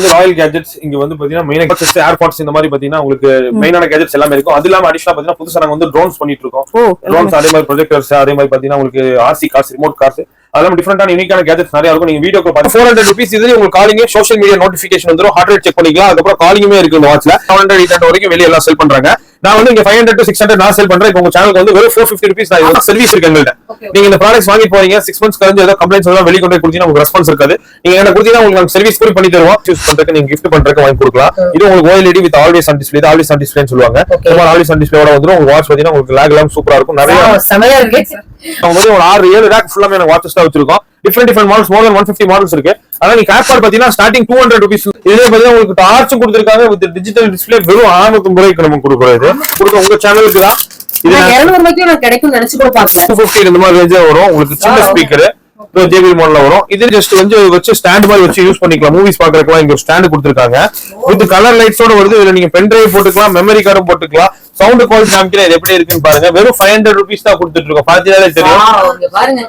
வந்து Royal gadgets இங்க வந்து பாத்தீங்கன்னா மெயினா ஏர்பாட்ஸ் இந்த மாதிரி பாத்தீங்கன்னா உங்களுக்கு மெயினான கேஜெட்ஸ் எல்லாமே இருக்கும். அது இல்லாம அடிஷனலா பாத்தீங்கன்னா புதுசா நாங்க வந்து ட்ரோன்ஸ் பண்ணிட்டு இருக்கோம். ட்ரோன்ஸ் அதே மாதிரி ப்ரொஜெக்டர்ஸ் அதே மாதிரி பாத்தீங்கன்னா உங்களுக்கு ஆர்சி கார்ஸ் ரிமோட் கார்ஸ் அதெல்லாம் டிஃபரெண்டான யூனிக்கான கேஜெட்ஸ் நிறைய இருக்கும். நீங்க வீடியோக்கு பார்த்து 400 rupees இதுல உங்களுக்கு காலிங் சோஷியல் மீடியா நோட்டிபிகேஷன் வந்துரும். ஹார்ட் ரேட் செக் பண்ணிக்கலாம். அதுக்கப்புறம் காலிங்குமே இருக்கு இந்த வாட்ச்ல. 700 800 வரைக்கும் வெளிய எல்லாம் செல் பண்றாங்க. நான் வந்து இங்க 500 to 600 நான் செல் பண்றேன். இப்போ உங்க சேனலுக்கு வந்து வெறும் 450 rupees தான். இது சர்வீஸ் இருக்கு எங்கள்ட்ட. நீங்க இந்த ப்ராடக்ட்ஸ் வாங்கி போறீங்க 6 months கழிஞ்சு ஏதாவது கம்ப்ளைண்ட்ஸ் எல்லாம் வெளிய கொண்டு போய் கொடுத்தீங்கன்னா உங்களுக்கு ரெஸ்பான்ஸ் இருக்காது. நீங்க என்ன கொடுத்தீங்கன்னா உங்களுக்கு சர்வீஸ் கூட பண்ணி தருவோம். யூஸ் பண்றதுக்கு நீங்க gift பண்றதுக்கு வாங்கி கொடுக்கலாம். இது உங்களுக்கு OLED with always on display. இது ஆல்வேஸ் ஆன் டிஸ்ப்ளேன்னு சொல்லுவாங்க. நம்ம ஆல்வேஸ் ஆன் டிஸ்ப்ளேயோட வந்துரும். உங்க வாட்ச் பாத்தீங்கன்னா உங்களுக்கு லாக் எல்லாம் சூப்பரா இருக்கும். நிறைய செமையா இருக்கு. நம்ம வந்து ஒரு 6 7 ரேக் ஃபுல்லாமே எனக்கு வாட்சஸ் தான் வச்சிருக்கோம். டிஃபரெண்ட் மாடல்ஸ் மோர் தென் 150 மாடல்ஸ் இருக்கு. ஆனா நீங்க கேட்பாட் பாத்தீங்கன்னா ஸ்டார்டிங் 200 rupees. இதுல பாத்தீங்கன்னா உங்களுக்கு டார்ச்சும் கொடுத்திருக்காங்க வித் டிஜிட்டல் டிஸ்ப்ளே. வெறும் 650 ரூபாய்க்கு நம்ம கொடுக்குறது. உங்க சேனலுக்கு தான் இது 200 ரூபாய்க்கு நான் கிடைக்கும் நினைச்சு கூட பார்க்கல. 250 இந்த மாதிரி ரேஞ்சா வரும். உங்களுக்கு சின்ன ஸ்பீக்கர் JBL மாடல்ல வரும். இது ஜஸ்ட் வந்து வச்சு ஸ்டாண்ட் மாதிரி வச்சு யூஸ் பண்ணிக்கலாம். மூவிஸ் பாக்குறதுக்குலாம் இங்க ஒரு ஸ்டாண்ட் கொடுத்திருக்காங்க. வித் கலர் லைட்ஸோட வருது. இதுல நீங்க பென் டிரைவ் போட்டுக்கலாம், மெமரி கார்டும் போட்டுக்கலாம். சவுண்ட் குவாலிட்டி காமிக்கிறேன் இது எப்படி இருக்குன்னு பாருங்க. வெறும் 500 rupees தான் கொடுத்துட்டு இருக்கோம். பாத்தீங்களா தெரியும். பாருங்க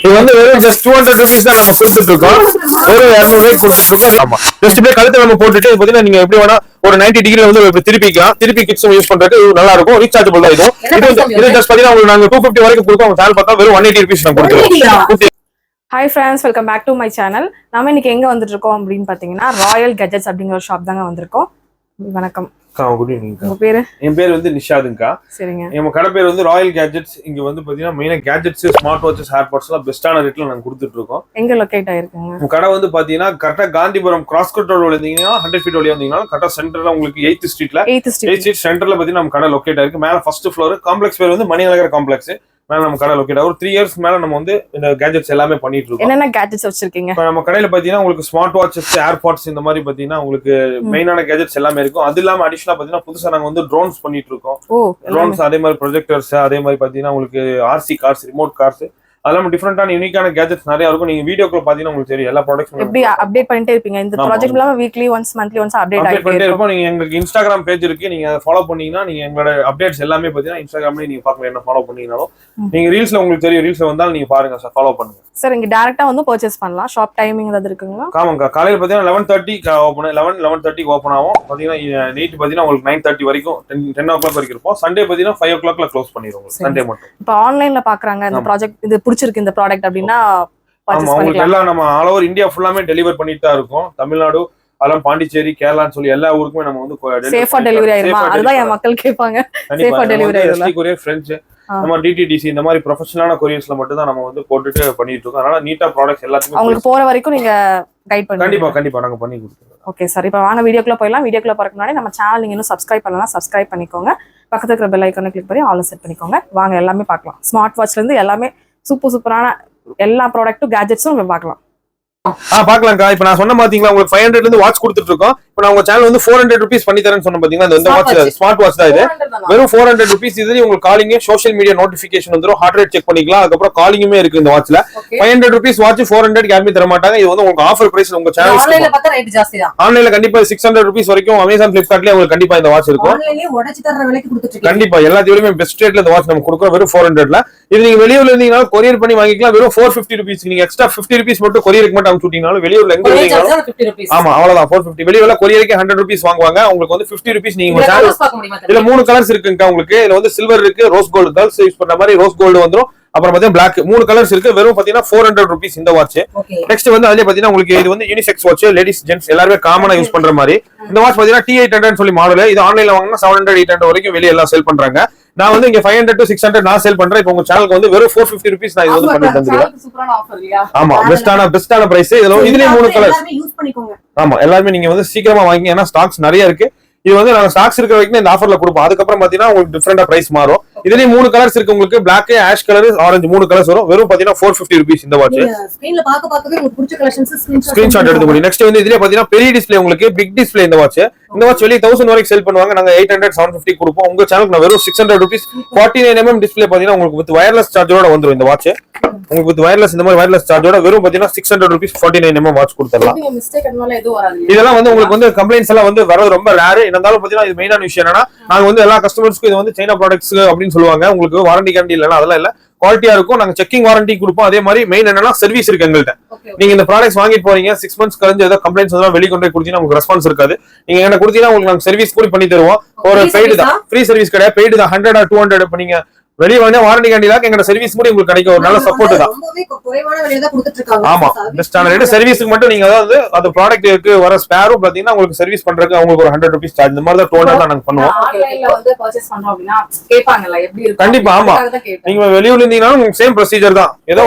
இது வந்து வெறும் ஜஸ்ட் 200 rupees தான் நம்ம கொடுத்துட்டு இருக்கோம். ஒரு 200 ரூபாய்க்கு கொடுத்துட்டு இருக்கோம். ஆமா ஜஸ்ட் இப்படியே கழுத்தை நம்ம போட்டுட்டு பாத்தீங்கன்னா நீங்க எப்படி வேணா ஒரு 90 டிகிரி வந்து திருப்பிக்கலாம். திருப்பி கிட்ஸ் யூஸ் பண்றதுக்கு நல்லா இருக்கும். ரீசார்ஜபிள் தான். இது ஜஸ்ட் பாத்தீங்கன்னா உங்களுக்கு நாங்க 250 வரைக்கும் கொடுத்தோம். உங்க சேனல் பார்த்தா வெறும் 180 rupees நான் கொடுத்துருக்கோம். Hi friends, welcome back to my channel. நாம இன்னைக்கு எங்க வந்துட்டு இருக்கோம் அப்படின்னு பாத்தீங்கன்னா ராயல் கேஜெட்ஸ் அப்படிங்கிற ஒரு ஷாப் தாங்க வந்திருக்கோம். வணக்கம். Good evening. உங்க பேரு? என் பேர் வந்து நிஷாதுங்கா. சரிங்க. நம்ம கடை பேர் வந்து ராயல் கேஜெட்ஸ். இங்க வந்து பாத்தீங்கன்னா மெயினா கேஜெட்ஸ், ஸ்மார்ட் வாட்சஸ், ஏர்பாட்ஸ் எல்லாம் பெஸ்டான ரேட்ல நாங்க கொடுத்துட்டு இருக்கோம். எங்க லொகேட் ஆயிருக்குங்க? உங்க கடை வந்து பாத்தீங்கன்னா கரெக்டா காந்திபுரம் கிராஸ் கட் ரோட்ல இருந்தீங்கன்னா 100 feet வழியா வந்தீங்கன்னா கரெக்டா சென்டர்ல உங்களுக்கு 8th streetல 8th street சென்டர்ல பாத்தீங்கன்னா நம்ம கடை லொகேட் ஆயிருக்கு. மேல ஃபர்ஸ்ட் ஃப்ளோர். காம்ப்ளெக்ஸ் பேர் வந்து மணிநகர் காம்ப்ளெக்ஸ். மேல நம்ம கடை லொகேட் ஆகும். 3 years மேல நம்ம வந்து இந்த கேஜெட்ஸ் எல்லாமே பண்ணிட்டு இருக்கோம். என்னென்ன கேஜெட்ஸ் வச்சிருக்கீங்க? இப்போ நம்ம கடையில பாத்தீங்கன்னா உங்களுக்கு ஸ்மார்ட் வாட்சஸ், ஏர்பாட்ஸ் இந்த மாதிரி பாத்தீங்கன்னா உங்களுக்கு மெயினான கேஜெட்ஸ் எல்லாமே இருக்கும். அது இல்லாம அடிஷனலா பாத்தீங்கன்னா புதுசா நாங்க வந்து ட்ரோன்ஸ் பண்ணிட்டு இருக்கோம். ட்ரோன்ஸ் அதே மாதிரி ப்ரொஜெக்டர்ஸ் அதே மாதிரி பாத்தீங்கன்னா உங்களுக்கு ஆர்சி கார்ஸ், ரிமோட் கார்ஸ் அதெல்லாம் டிஃபரெண்டான யூனிக்கான கேஜெட்ஸ் நிறைய இருக்கும். நீங்க வீடியோக்குள்ள பாத்தீங்கன்னா உங்களுக்கு தெரியும் எல்லா ப்ராடக்ட்ஸ் எப்படி அப்டேட் பண்ணிட்டே இருப்பீங்க. இந்த ப்ராஜெக்ட் இல்லாம weekly once monthly once update பண்ணிட்டே இருப்போம். நீங்க எங்களுக்கு இன்ஸ்டாகிராம் பேஜ் இருக்கு. நீங்க அதை ஃபாலோ பண்ணீங்கன்னா நீங்க எங்களோட அப்டேட்ஸ் எல்லாமே பாத்தீங்கன்னா இன்ஸ்டாகிராம்லயே நீங்க பார்க்கலாம். என்ன ஃபாலோ பண்ணீங்கனாலும் நீங்க ரீல்ஸ்ல உங்களுக்கு தெரியும். ரீல்ஸ்ல வந்தாலும் நீங்க பாருங்க சார், ஃபாலோ பண்ணுங்க சார். இங்க டைரக்டா வந்து பர்ச்சேஸ் பண்ணலாம். ஷாப் டைமிங் ஏதாவது இருக்குங்களா? ஆமாங்க. காலையில பாத்தீங்கன்னா 11:30 ஓபன் 11:30 ஓபன் ஆகும். பாத்தீங்கன்னா நைட் பாத்தீங்கன்னா உங்களுக்கு 9:30 வரைக்கும் 10 o'clock வரைக்கும் இருக்கும். சண்டே பாத்தீங்கன்னா 5 o'clockல க்ளோஸ் பண்ணிடுவோம். சண்டே மட்டும். இப்போ ஆன்லைன்ல பாக்குறாங்க இந்த ப்ராஜெக்ட், இது பிடிச்சிருக்கு இந்த ப்ராடக்ட் அப்படின்னா உங்களுக்கு எல்லாம் நம்ம ஆல் ஓவர் இந்தியா ஃபுல்லாமே டெலிவர் பண்ணிட்டு தான் இருக்கோம். தமிழ்நாடு அதெல்லாம் பாண்டிச்சேரி, கேரளான்னு சொல்லி எல்லா ஊருக்குமே நம்ம வந்து சேஃபா டெலிவரி ஆயிருமா? அதுதான் என் மக்கள் கேட்பாங்க. சேஃபா டெலிவரி ஆயிருமா? கொரியர் ஃப்ரெஞ்ச் நம்ம DTDC இந்த மாதிரி ப்ரொஃபஷனலான கொரியர்ஸ்ல மட்டும் தான் நம்ம வந்து போட்டுட்டு பண்ணிட்டு இருக்கோம். அதனால நீட்டா ப்ராடக்ட்ஸ் எல்லாத்துக்கும் உங்களுக்கு போற வரைக்கும் நீங்க கைட் பண்ணுங்க. கண்டிப்பா நாங்க பண்ணி கொடுத்துறோம். Okay sir. இப்போ வாங்க வீடியோக்குள்ள போயிடலாம். வீடியோக்குள்ள போறதுக்கு முன்னாடி நம்ம சேனல் நீங்க இன்னும் சப்ஸ்கிரைப் பண்ணலாம், சப்ஸ்கிரைப் பண்ணிக்கோங்க. பக்கத்துல இருக்கிற பெல் ஐகானை கிளிக் பண்ணி ஆல் செட் பண்ணிக்கோங்க. வாங்க எல்லாமே பார்க்கலாம். ஸ்மார்ட் வாட்ச்ல இருந்து எல்லாமே சூப்பரான எல்லா ப்ராடக்ட்டும் கேஜெட்ஸும் பார்க்கலாம். பாக்கலாம்க்கா. இப்ப நான் சொன்ன பாத்தீங்களா உங்களுக்கு 500 இருந்து வாட்ச் கொடுத்துட்டு இருக்கோம். இப்ப நான் உங்க சேனல் வந்து 400 rupees பண்ணி தரேன்னு சொன்ன பாத்தீங்களா. இந்த வாட்ச் ஸ்மார்ட் வாட்ச் தான் இது. வெறும் 400 rupees. இதுல உங்களுக்கு காலிங் சோஷியல் மீடியா நோட்டிபிகேஷன் வந்துரும். ஹார்ட் ரேட் செக் பண்ணிக்கலாம். அதுக்கப்புறம் காலிங்குமே இருக்கு இந்த வாட்ச்ல. 500 rupees வாட்ச் 400 யாருமே தர மாட்டாங்க. இது வந்து உங்களுக்கு ஆஃபர் பிரைஸ். உங்க சேனல் ஆன்லைன்ல பார்த்தா ரேட் ஜாஸ்தி தான். ஆன்லைன்ல கண்டிப்பா 600 rupees வரைக்கும் Amazon, Flipkartலயே உங்களுக்கு கண்டிப்பா இந்த வாட்ச் இருக்கும். ஆன்லைன்லயே உடைச்சு தர விலைக்கு கொடுத்துட்டு இருக்கீங்க. கண்டிப்பா எல்லாத்தையுமே பெஸ்ட் ரேட்ல இந்த வாட்ச் நம்ம கொடுக்குறோம். வெறும் 400ல. இது நீங்க வெளியூர்ல இருந்தீங்கன்னா கொரியர் பண்ணி வாங்கிக்கலாம். வெறும் 450 rupees. நீங்க எக்ஸ்ட்ரா 50 rupees மட்டும் கொரியருக்கு மட்டும் அனுப்பிச்சு விட்டீங்கனாலும் வெளியூர்ல எங்க இருக்கீங்களோ 50 rupees. ஆமா அவ்வளவுதான் 450. வெளியூர்ல கொரியருக்கு 100 rupees வாங்குவாங்க. உங்களுக்கு வந்து 50 rupees. நீங்க இதுல 3 கலர்ஸ் இருக்குங்க உங்களுக்கு. இதுல வந்து சில்வர் இருக்கு, ரோஸ் கோல்டு, கேர்ள்ஸ் யூஸ் பண்ற மாதிரி ரோஸ் கோல்டு வந்துரும். அப்புறம் பாத்தீங்கன்னா பிளாக் 3 கலர்ஸ் இருக்கு. வெறும் பாத்தீங்கன்னா 400 rupees இந்த வாட்ச். நெக்ஸ்ட் வந்து அதுல பாத்தீங்கன்னா உங்களுக்கு இது வந்து யூனிசெக்ஸ் வாட்ச். லேடிஸ் ஜென்ட்ஸ் எல்லாரும் காமனா யூஸ் பண்ற மாதிரி இந்த வாட்ச் பாத்தீங்கன்னா T800 சொல்லி மாடல். இது ஆன்லைன்ல வாங்கினா 700 800 வரைக்கும் வெளிய எல்லாம் செல் பண்றாங்க. நான் வந்து இங்க 500 to 600 நான் சேல் பண்றேன். இப்போ உங்க சேனலுக்கு வந்து வெறும் 450 rupees நான் இது வந்து பண்ணி தந்துறேன். சூப்பரான ஆஃபர் இல்லையா? ஆமா பெஸ்டான பிரைஸ். இதுலயே 3 கலர்ஸ். எல்லாரும் யூஸ் பண்ணிக்கோங்க. ஆமா எல்லாரும் நீங்க வந்து சீக்கிரமா வாங்கி. ஏன்னா ஸ்டாக்ஸ் நிறைய இருக்கு. இது வந்து நாங்க ஸ்டாக்ஸ் இருக்கிற வரைக்கும் இந்த ஆஃபர்ல கொடுப்போம். அதுக்கப்புறம் பாத்தீங்கன்னா உங்களுக்கு டிஃபரெண்டா பிரைஸ் மாறும். இதுலயே 3 கலர்ஸ் இருக்கு உங்களுக்கு. Black, ash colour, orange 3 colours வரும். வெறும் பாத்தீங்கன்னா 450 rupees இந்த வாட்ச். ஸ்கிரீன்ல பாக்கவே உங்களுக்கு பிடிச்ச கலெக்ஷன்ஸ் ஸ்கிரீன்ஷாட் எடுத்து முடியும். நெக்ஸ்ட் வந்து இதுலயே பாத்தீங்கன்னா பெரிய டிஸ்ப்ளே உங்களுக்கு பிக் டிஸ்ப்ளே இந்த வாட்ச். இந்த வாட்ச் வெளிய 1000 வரைக்கும் சேல் பண்ணுவாங்க. நாங்க 800 750 கொடுப்போம். உங்க சேனலுக்கு நான் வெறும் 600 rupees 49mm டிஸ்ப்ளே பாத்தீங்கன்னா உங்களுக்கு வித் வயர்லெஸ் சார்ஜரோட வந்துரும் இந்த வாட்ச். உங்களுக்கு வித் வயர்லெஸ் இந்த மாதிரி வயர்லெஸ் சார்ஜரோட வெறும் பாத்தீங்கன்னா 600 rupees 49mm வாட்ச் கொடுத்துடலாம். இதெல்லாம் வந்து உங்களுக்கு வந்து கம்ப்ளைண்ட்ஸ் எல்லாம் வந்து வரது ரொம்ப ரேர். இருந்தாலும் பாத்தீங்கன்னா இது மெயினான விஷயம் என்னன்னா நாங்க வந்து எல்லா கஸ்டமர்ஸ்க்கும் இது வந்து சைனா ப்ராடக்ட்ஸ் அப்படின்னு சொல்லுவாங்க. உங்களுக்கு வாரண்டி கேரண்டி இல்லைன்னா அதெல்லாம் இல்ல. குவாலிட்டியா இருக்கும். நாங்க செக்கிங் வாரண்டி கொடுப்போம். அதே மாதிரி மெயின் என்னன்னா சர்வீஸ் இருக்கு எங்கள்கிட்ட. நீங்க இந்த ப்ராடக்ட்ஸ் வாங்கிட்டு போறீங்க 6 months கழிஞ்சு ஏதாவது கம்ப்ளைண்ட்ஸ் வந்தா வெளிய கொண்டு போய் கொடுத்தீங்கன்னா உங்களுக்கு ரெஸ்பான்ஸ் இருக்காது. நீங்க என்ன கொடுத்தீங்கன்னா உங்களுக்கு நாங்க சர்வீஸ் கூட பண்ணி தருவோம். ஒரு பெய்டு தான், ஃப்ரீ சர்வீஸ் கிடையாது, பெய்டு தான். 100 or 200 இப்ப நீங்க வெளிய வந்து வாரண்டி கேண்டிலாம் எங்க சர்வீஸ் கூட உங்களுக்கு கிடைக்கும். ஒரு நல்ல சப்போர்ட் தான். ரொம்பவே குறைவான விலையில தான் கொடுத்துட்டு இருக்காங்க. ஆமா, பெஸ்ட் ஆன ரேட். சர்வீஸ்க்கு மட்டும் நீங்க அதாவது அந்த ப்ராடக்ட்க்கு வர ஸ்பேரும் பாத்தீங்கன்னா உங்களுக்கு சர்வீஸ் பண்றதுக்கு அவங்களுக்கு ஒரு 100 rupees சார்ஜ். இந்த மாதிரி தான் 200 தான் நாங்க பண்ணுவோம். ஆன்லைன்ல வந்து பர்ச்சேஸ் பண்றோம் அப்படினா கேட்பாங்கல எப்படி இருக்கு. கண்டிப்பா ஆமா, நீங்க வெளியூர்ல இருந்தீங்கனாலும் உங்களுக்கு சேம் ப்ரொசீஜர் தான். ஏதோ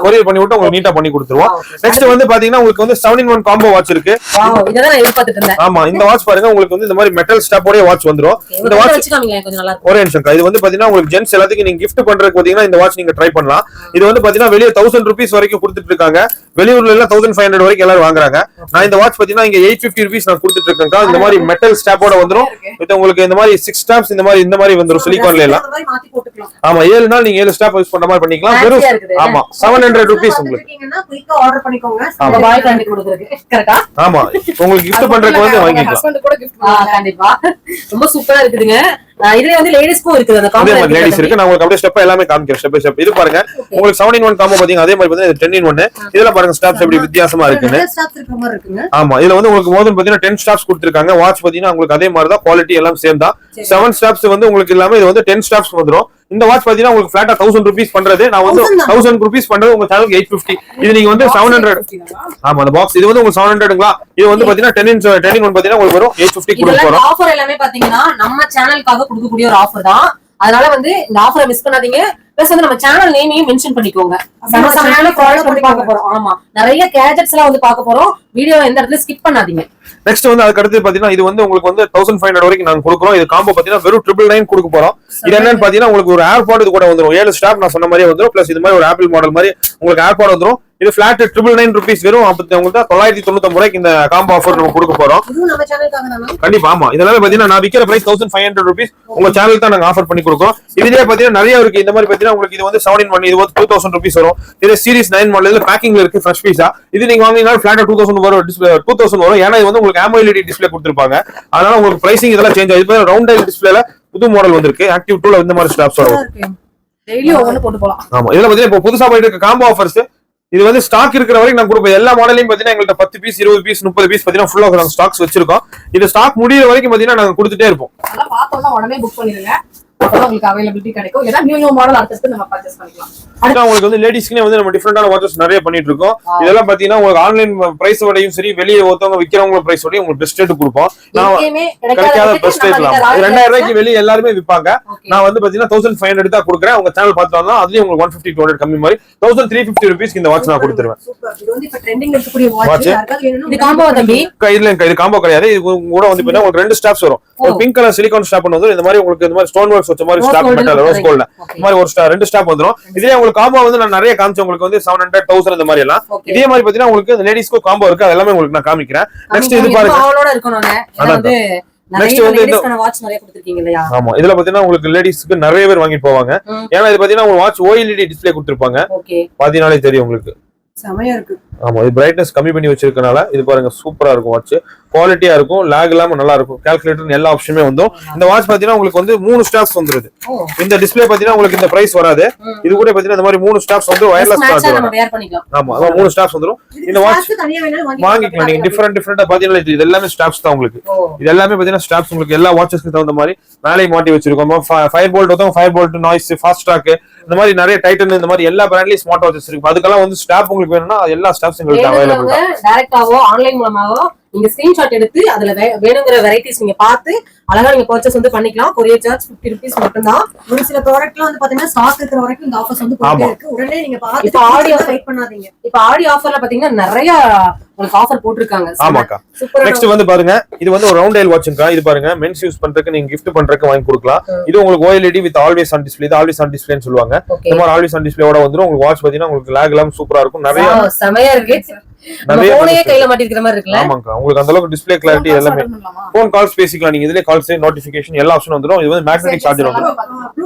கொரியர் பண்ணி விட்டு உங்களுக்கு நீட்டா பண்ணி கொடுத்துருவோம். நெக்ஸ்ட் வந்து பாத்தீங்கன்னா உங்களுக்கு வந்து 7-in-1 காம்போ வாட்ச் இருக்கு. வாவ், இத தான் நான் எதிர்பார்த்துட்டு இருந்தேன். ஆமா, இந்த வாட்ச் பாருங்க உங்களுக்கு வந்து இந்த மாதிரி மெட்டல் ஸ்டாப்போட வாட்ச் வந்துரும். இந்த வாட்ச் வச்சுக்காமீங்க, கொஞ்சம் நல்லா இருக்கும். ஒரே நிமிஷம். இது வந்து பாத்தீங்கன்னா உங்களுக்கு ஜென்ஸ் எல்லாத்துக்கும் நீங்க gift பண்றதுக்கு பாத்தீங்கன்னா இந்த வாட்ச் நீங்க ட்ரை பண்ணலாம். இது வந்து பாத்தீங்கன்னா வெளிய 1000 rupees வரைக்கும் கொடுத்துட்டு இருக்காங்க. வெளியூர்ல எல்லாம் 1500 வரைக்கும் எல்லாரும் வாங்குறாங்க. நான் இந்த வாட்ச் பாத்தீங்கன்னா இங்க 850 rupees நான் கொடுத்துட்டு இருக்கேன். இந்த மாதிரி மெட்டல் ஸ்டாப்போட வந்துரும். இது உங்களுக்கு இந்த மாதிரி 6 ஸ்டாப்ஸ் இந்த மாதிரி வந்துரும் சிலிகான்ல எல்லாம். இந்த மாதிரி மாத்தி போட்டுக்கலாம். ஆமா, 7 நாள் நீங்க 7 ஸ்டாப் யூஸ் பண்ற மாதிரி பண்ணிக்கலாம். வெறும் ஆமா 700 rupees உங்களுக்கு. இருக்கீங்கன்னா குயிக்கா ஆர்டர் பண்ணிக்கோங்க. உங்க பாய் ஃப்ரெண்ட் கொடுக்குறதுக்கு கரெக்ட்டா? ஆமா, உங்களுக்கு gift பண்றதுக்கு வந்து வாங்கிக்கலாம். ஹஸ்பண்ட் கூட gift பண்ணுவாங்க. கண்டிப்பா ரொம்ப சூப்பரா இருக்குதுங்க. இதுல வந்து லேடிஸ்க்கும் இருக்குது அந்த அதே காம்போ. மாதிரி லேடிஸ் இருக்கு. நான் உங்களுக்கு அப்படியே ஸ்டெப் எல்லாமே காமிக்கிறேன். Step by step. இது பாருங்க உங்களுக்கு 7-in-1 காம்போ பாத்தீங்க. அதே மாதிரி பாத்தீங்கன்னா 10-in-1. இதெல்லாம் பாருங்க ஸ்டாப்ஸ் எப்படி வித்தியாசமா இருக்குன்னு. ஸ்டாப்ஸ் இருக்கிற மாதிரி இருக்குங்க. ஆமா, இதுல வந்து உங்களுக்கு மோதல் பாத்தீங்கன்னா 10 ஸ்டாப்ஸ் கொடுத்திருக்காங்க. வாட்ச் பாத்தீங்கன்னா உங்களுக்கு அதே மாதிரி தான், குவாலிட்டி எல்லாம் சேம் தான். 7 ஸ்டாப்ஸ் வந்து உங்களுக்கு இல்லாம இது வந்து 10 ஸ்டாப்ஸ் வந்துரும். இந்த வாட்ச் பாத்தீங்கன்னா உங்களுக்கு ஃபிளாட்டா 1000 rupees பண்றது நான் வந்து 1000 rupees பண்றது உங்க சேனலுக்கு 850. இது நீங்க வந்து 700. ஆமா, அந்த பாக்ஸ் இது வந்து உங்களுக்கு 700ங்களா. இது வந்து பாத்தீங்கன்னா 10-in-1 பாத்தீங்கன்னா உங்களுக்கு வரும் 850 கொடுக்க இதெல்லாம் போறோம். ஆஃபர் எல்லாமே பாத்தீங்கன்னா நம்ம சேனலுக்காக கொடுக்கக்கூடிய ஒரு ஆஃபர் தான். அதனால வந்து இந்த ஆஃபரை மிஸ் பண்ணாதீங்க. பிளஸ் வந்து நம்ம சேனல் நேமையும் மென்ஷன் பண்ணிக்கோங்க. நம்ம சேனல்ல ஃபாலோ பண்ணி பார்க்க போறோம். ஆமா, நிறைய கேஜெட்ஸ் எல்லாம் வந்து பார்க்க போறோம். வீடியோ எந்த இடத்துல ஸ்கிப் பண்ணாதீங்க. நெக்ஸ்ட் வந்து அதுக்கு அடுத்து பாத்தீங்கன்னா இது வந்து உங்களுக்கு வந்து 1500 வரைக்கும் நாங்க கொடுக்குறோம். இது காம்போ பாத்தீங்கன்னா வெறும் 999 கொடுக்க போறோம். இது என்னன்னு பாத்தீங்கன்னா உங்களுக்கு ஒரு ஏர்பாட் இது கூட வந்துரும். 7 ஸ்டாப் நான் சொன்ன மாதிரியே வந்துரும். பிளஸ் இது மாதிரி ஒரு ஆப்பிள் மாடல் மாதிரி உங்களுக்கு ஏர்பாட் வந்துரும். இது ஃபிளாட் 999 rupees வெறும் உங்களுக்கு 999 ரூபாய்க்கு இந்த காம்போ ஆஃபர் நம்ம கொடுக்க போறோம். இதுவும் நம்ம சேனலுக்காக தானா? கண்டிப்பா ஆமா. இதெல்லாம் பாத்தீங்கன்னா நான் விக்கிற பிரைஸ் 1500 rupees உங்க சேனலுக்கு தான் நாங்க ஆஃபர் பண்ணி கொடுக்குறோம். இதுலயே பாத்தீங்கன்னா நிறைய இருக்கு. இந்த மாதிரி பாத்தீங்கன்னா உங்களுக்கு இது வந்து 7-in-1 இது வந்து 2000 rupees வரும். இது சீரிஸ் 9 மாடல். இதுல பேக்கிங்ல இருக்கு ஃப்ரெஷ் பீஸா. இது நீங்க வாங்குனீங்கன்னா ஃபிளாட்டா 2000 வரும். டிஸ்ப்ளே 2000 வரும். ஏன்னா இது வந்து உங்களுக்கு AMOLED டிஸ்ப்ளே கொடுத்திருப்பாங்க. அதனால உங்களுக்கு பிரைசிங் இதெல்லாம் சேஞ்ச் ஆகுது. இப்போ ரவுண்ட் டைல் டிஸ்ப்ளேல புது மாடல் வந்திருக்கு. ஆக்டிவ் 2ல இந்த மாதிரி ஸ்டாப்ஸ் வரும். டெய்லி ஒவ்வொன்னு போட்டு போலாம். ஆமா, இதுல பாத்தீங்கன்னா இப்போ புதுசா போயிட்டு இருக்க காம்போ ஆஃபர்ஸ் இது வந்து ஸ்டாக் இருக்கிற வரைக்கும் நாங்க கொடுப்போம். எல்லா மாடலையும் பாத்தீங்கன்னா எங்கள்ட்ட 10 பீஸ் 20 பீஸ் 30 பீஸ் பாத்தீங்கன்னா ஃபுல்லா நாங்க ஸ்டாக்ஸ் வச்சிருக்கோம். இது ஸ்டாக் முடியிற வரைக்கும் பாத்தீங்கன்னா நாங்க கொடுத்துட்டே இருப்போம். அதெல்லாம் பார்த்தோம்னா உடனே புக் பண்ணிடுங்க. அப்பதான் உங்களுக்கு அவைலபிலிட்டி கிடைக்கும். ஏன்னா நியூ மாடல் அடுத்து நம்ம பர்ச்சேஸ் பண்ணிக்கலாம். அடுத்து உங்களுக்கு வந்து லேடிஸ்க்குனே வந்து நம்ம டிஃபரெண்டான வாட்சஸ் நிறைய பண்ணிட்டு இருக்கோம். இதெல்லாம் பாத்தீங்கன்னா உங்களுக்கு ஆன்லைன் பிரைஸ் விடையும் சரி, வெளியே ஒருத்தவங்க விக்கிறவங்க பிரைஸ் விடையும் உங்களுக்கு பெஸ்ட் ரேட் கொடுப்போம். நான் கிடைக்காத பெஸ்ட் ரேட் 2000 ரூபாய்க்கு வெளியே எல்லாருமே விற்பாங்க. நான் வந்து பாத்தீங்கன்னா 1500 தான் கொடுக்குறேன். உங்க சேனல் பார்த்து வந்தா அதுலயும் உங்களுக்கு 150-200 கம்மி மாதிரி 1350 rupees இந்த வாட்ச் நான் கொடுத்துருவேன். இது வந்து இப்ப ட்ரெண்டிங் இருக்கக்கூடிய வாட்ச். இது காம்போ தம்பி. இது காம்போ கிடையாது. இது கூட வந்து பாத்தீங்கன்னா உங்களுக்கு 2 ஸ்டாப்ஸ் வரும். ஒரு பிங்க் கலர் சிலிகான் ஸ்டாப் வந்து இந்த மாதிரி உங்களுக்கு இந்த மாதிரி ஸ்டோன் ஒர்க்ஸ் வச்ச மாதிரி ஸ்டாப் மெட்டல் ரோஸ் கோல்ட்ல இந்த மாதிரி ஒரு 2 ஸ்டாப் வந்துரும். இதுலயே உங்களுக்கு காம்போ வந்து நான் நிறைய காமிச்சேன். உங்களுக்கு வந்து 700 1000 இந்த மாதிரி எல்லாம். இதே மாதிரி பாத்தீங்கன்னா உங்களுக்கு லேடிஸ்க்கு காம்போ இருக்கு. அதெல்லாம் உங்களுக்கு நான் காமிக்கிறேன். நெக்ஸ்ட் இது பாருங்க. அவளோட இருக்கணும். வந்து நெக்ஸ்ட் வந்து இந்த வாட்ச் நிறைய கொடுத்திருக்கீங்க இல்லையா? ஆமா, இதுல பாத்தீங்கன்னா உங்களுக்கு லேடிஸ்க்கு நிறைய பேர் வாங்கிட்டு போவாங்க. ஏன்னா இது பாத்தீங்கன்னா ஒரு வாட்ச் OLED டிஸ்ப்ளே கொடுத்திருப்பாங்க. ஓகே, பாத்தீங்கனாலே தெரியும் உங்களுக்கு. செமையா இருக்கு. ஆமா, இது பிரைட்னஸ் கம்மி பண்ணி வச்சிருக்கனால இது பாருங்க சூப்பரா இருக்கும். வாட்ச் குவாலிட்டியா இருக்கும், லாக் இல்லாம நல்லா இருக்கும். கால்குலேட்டர் எல்லா ஆப்ஷனுமே வந்துரும். இந்த வாட்ச் பாத்தீங்கன்னா உங்களுக்கு வந்து 3 ஸ்டாப்ஸ் வந்துருது. இந்த டிஸ்ப்ளே பாத்தீங்கன்னா உங்களுக்கு இந்த பிரைஸ் வராது. இது கூட பாத்தீங்கன்னா இந்த மாதிரி 3 ஸ்டாப்ஸ் வந்து வயர்லெஸ் சார்ஜ் வரும். ஆமா, அதான் 3 ஸ்டாப்ஸ் வந்துரும். இந்த வாட்ச் வாங்கிக்கலாம் நீங்க. டிஃபரெண்டா பாத்தீங்கன்னா இது எல்லாமே ஸ்டாப்ஸ் தான் உங்களுக்கு. இது எல்லாமே பாத்தீங்கன்னா ஸ்டாப்ஸ் உங்களுக்கு எல்லா வாட்சஸ்க்கு தகுந்த மாதிரி மேலே மாட்டி வச்சிருக்கோம். ஃபயர் போல்ட் வந்து fire bolt, noise, fast track இந்த மாதிரி நிறைய டைட்டன் இந்த மாதிரி எல்லா பிராண்ட்லயும் ஸ்மார்ட் வாட்சஸ் இருக்கு. அதுக்கெல்லாம் வந்து ஸ்டாப் உங்களுக்கு வேணும்னா எல்லா ஸ்டாப்ஸ் உங்களுக்கு அவைலபிள் தான். டைரக்டாவோ ஆன்லைன் மூலமாவோ நீங்க ஸ்கிரீன்ஷாட் எடுத்து அதுல வேணுங்கிற வெரைட்டிஸ் நீங்க பார்த்து அழகா நீங்க பர்ச்சேஸ் வந்து பண்ணிக்கலாம். கொரியர் சார்ஜ் 50 rupees மட்டும் தான். ஒரு சில ப்ராடக்ட்லாம் வந்து பாத்தீங்கன்னா ஸ்டாக் இருக்கிற வரைக்கும் இந்த ஆஃபர்ஸ் வந்து போயிட்டே இருக்கு. உடனே நீங்க பார்த்து இப்ப ஆடி ஆஃபர் வெயிட் பண்ணாதீங்க. இப்ப ஆடி ஆஃபர்ல பாத்தீங்கன்னா நிறைய உங்களுக்கு ஆஃபர் போட்டுருக்காங்க. ஆமாக்கா. நெக்ஸ்ட் வந்து பாருங்க, இது வந்து ஒரு ரவுண்ட் டைல் வாட்ச்ங்கா. இது பாருங்க மென்ஸ் யூஸ் பண்றதுக்கு நீங்க gift பண்றதுக்கு வாங்கி கொடுக்கலாம். இது உங்களுக்கு OLED with always on display. இது ஆல்வேஸ் ஆன் டிஸ்ப்ளேன்னு சொல்லுவாங்க. இந்த மாதிரி ஆல்வேஸ் ஆன் டிஸ்ப்ளேயோட வந்துரும். உங்களுக்கு வாட்ச் பாத்தீங்கன்னா உங்களுக்கு லாக் எல்லாம் சூப்பரா இருக்கும். நிறைய செமையா இருக்கு. நிறைய போனே கையில மாட்டிக்கிற மாதிரி இருக்குல. ஆமாக்கா, உங்களுக்கு அந்த அளவுக்கு டிஸ்ப்ளே கிளாரிட்டி எல்லாமே. ஃபோன் கால்ஸ் பேசிக்கலாம் நீங்க. இதுல கால்ஸ், நோட்டிஃபிகேஷன் எல்லா ஆப்ஷனும் வந்துரும். இது வந்து மேக்னெட்டிக் சார்ஜர் வந்துரும்.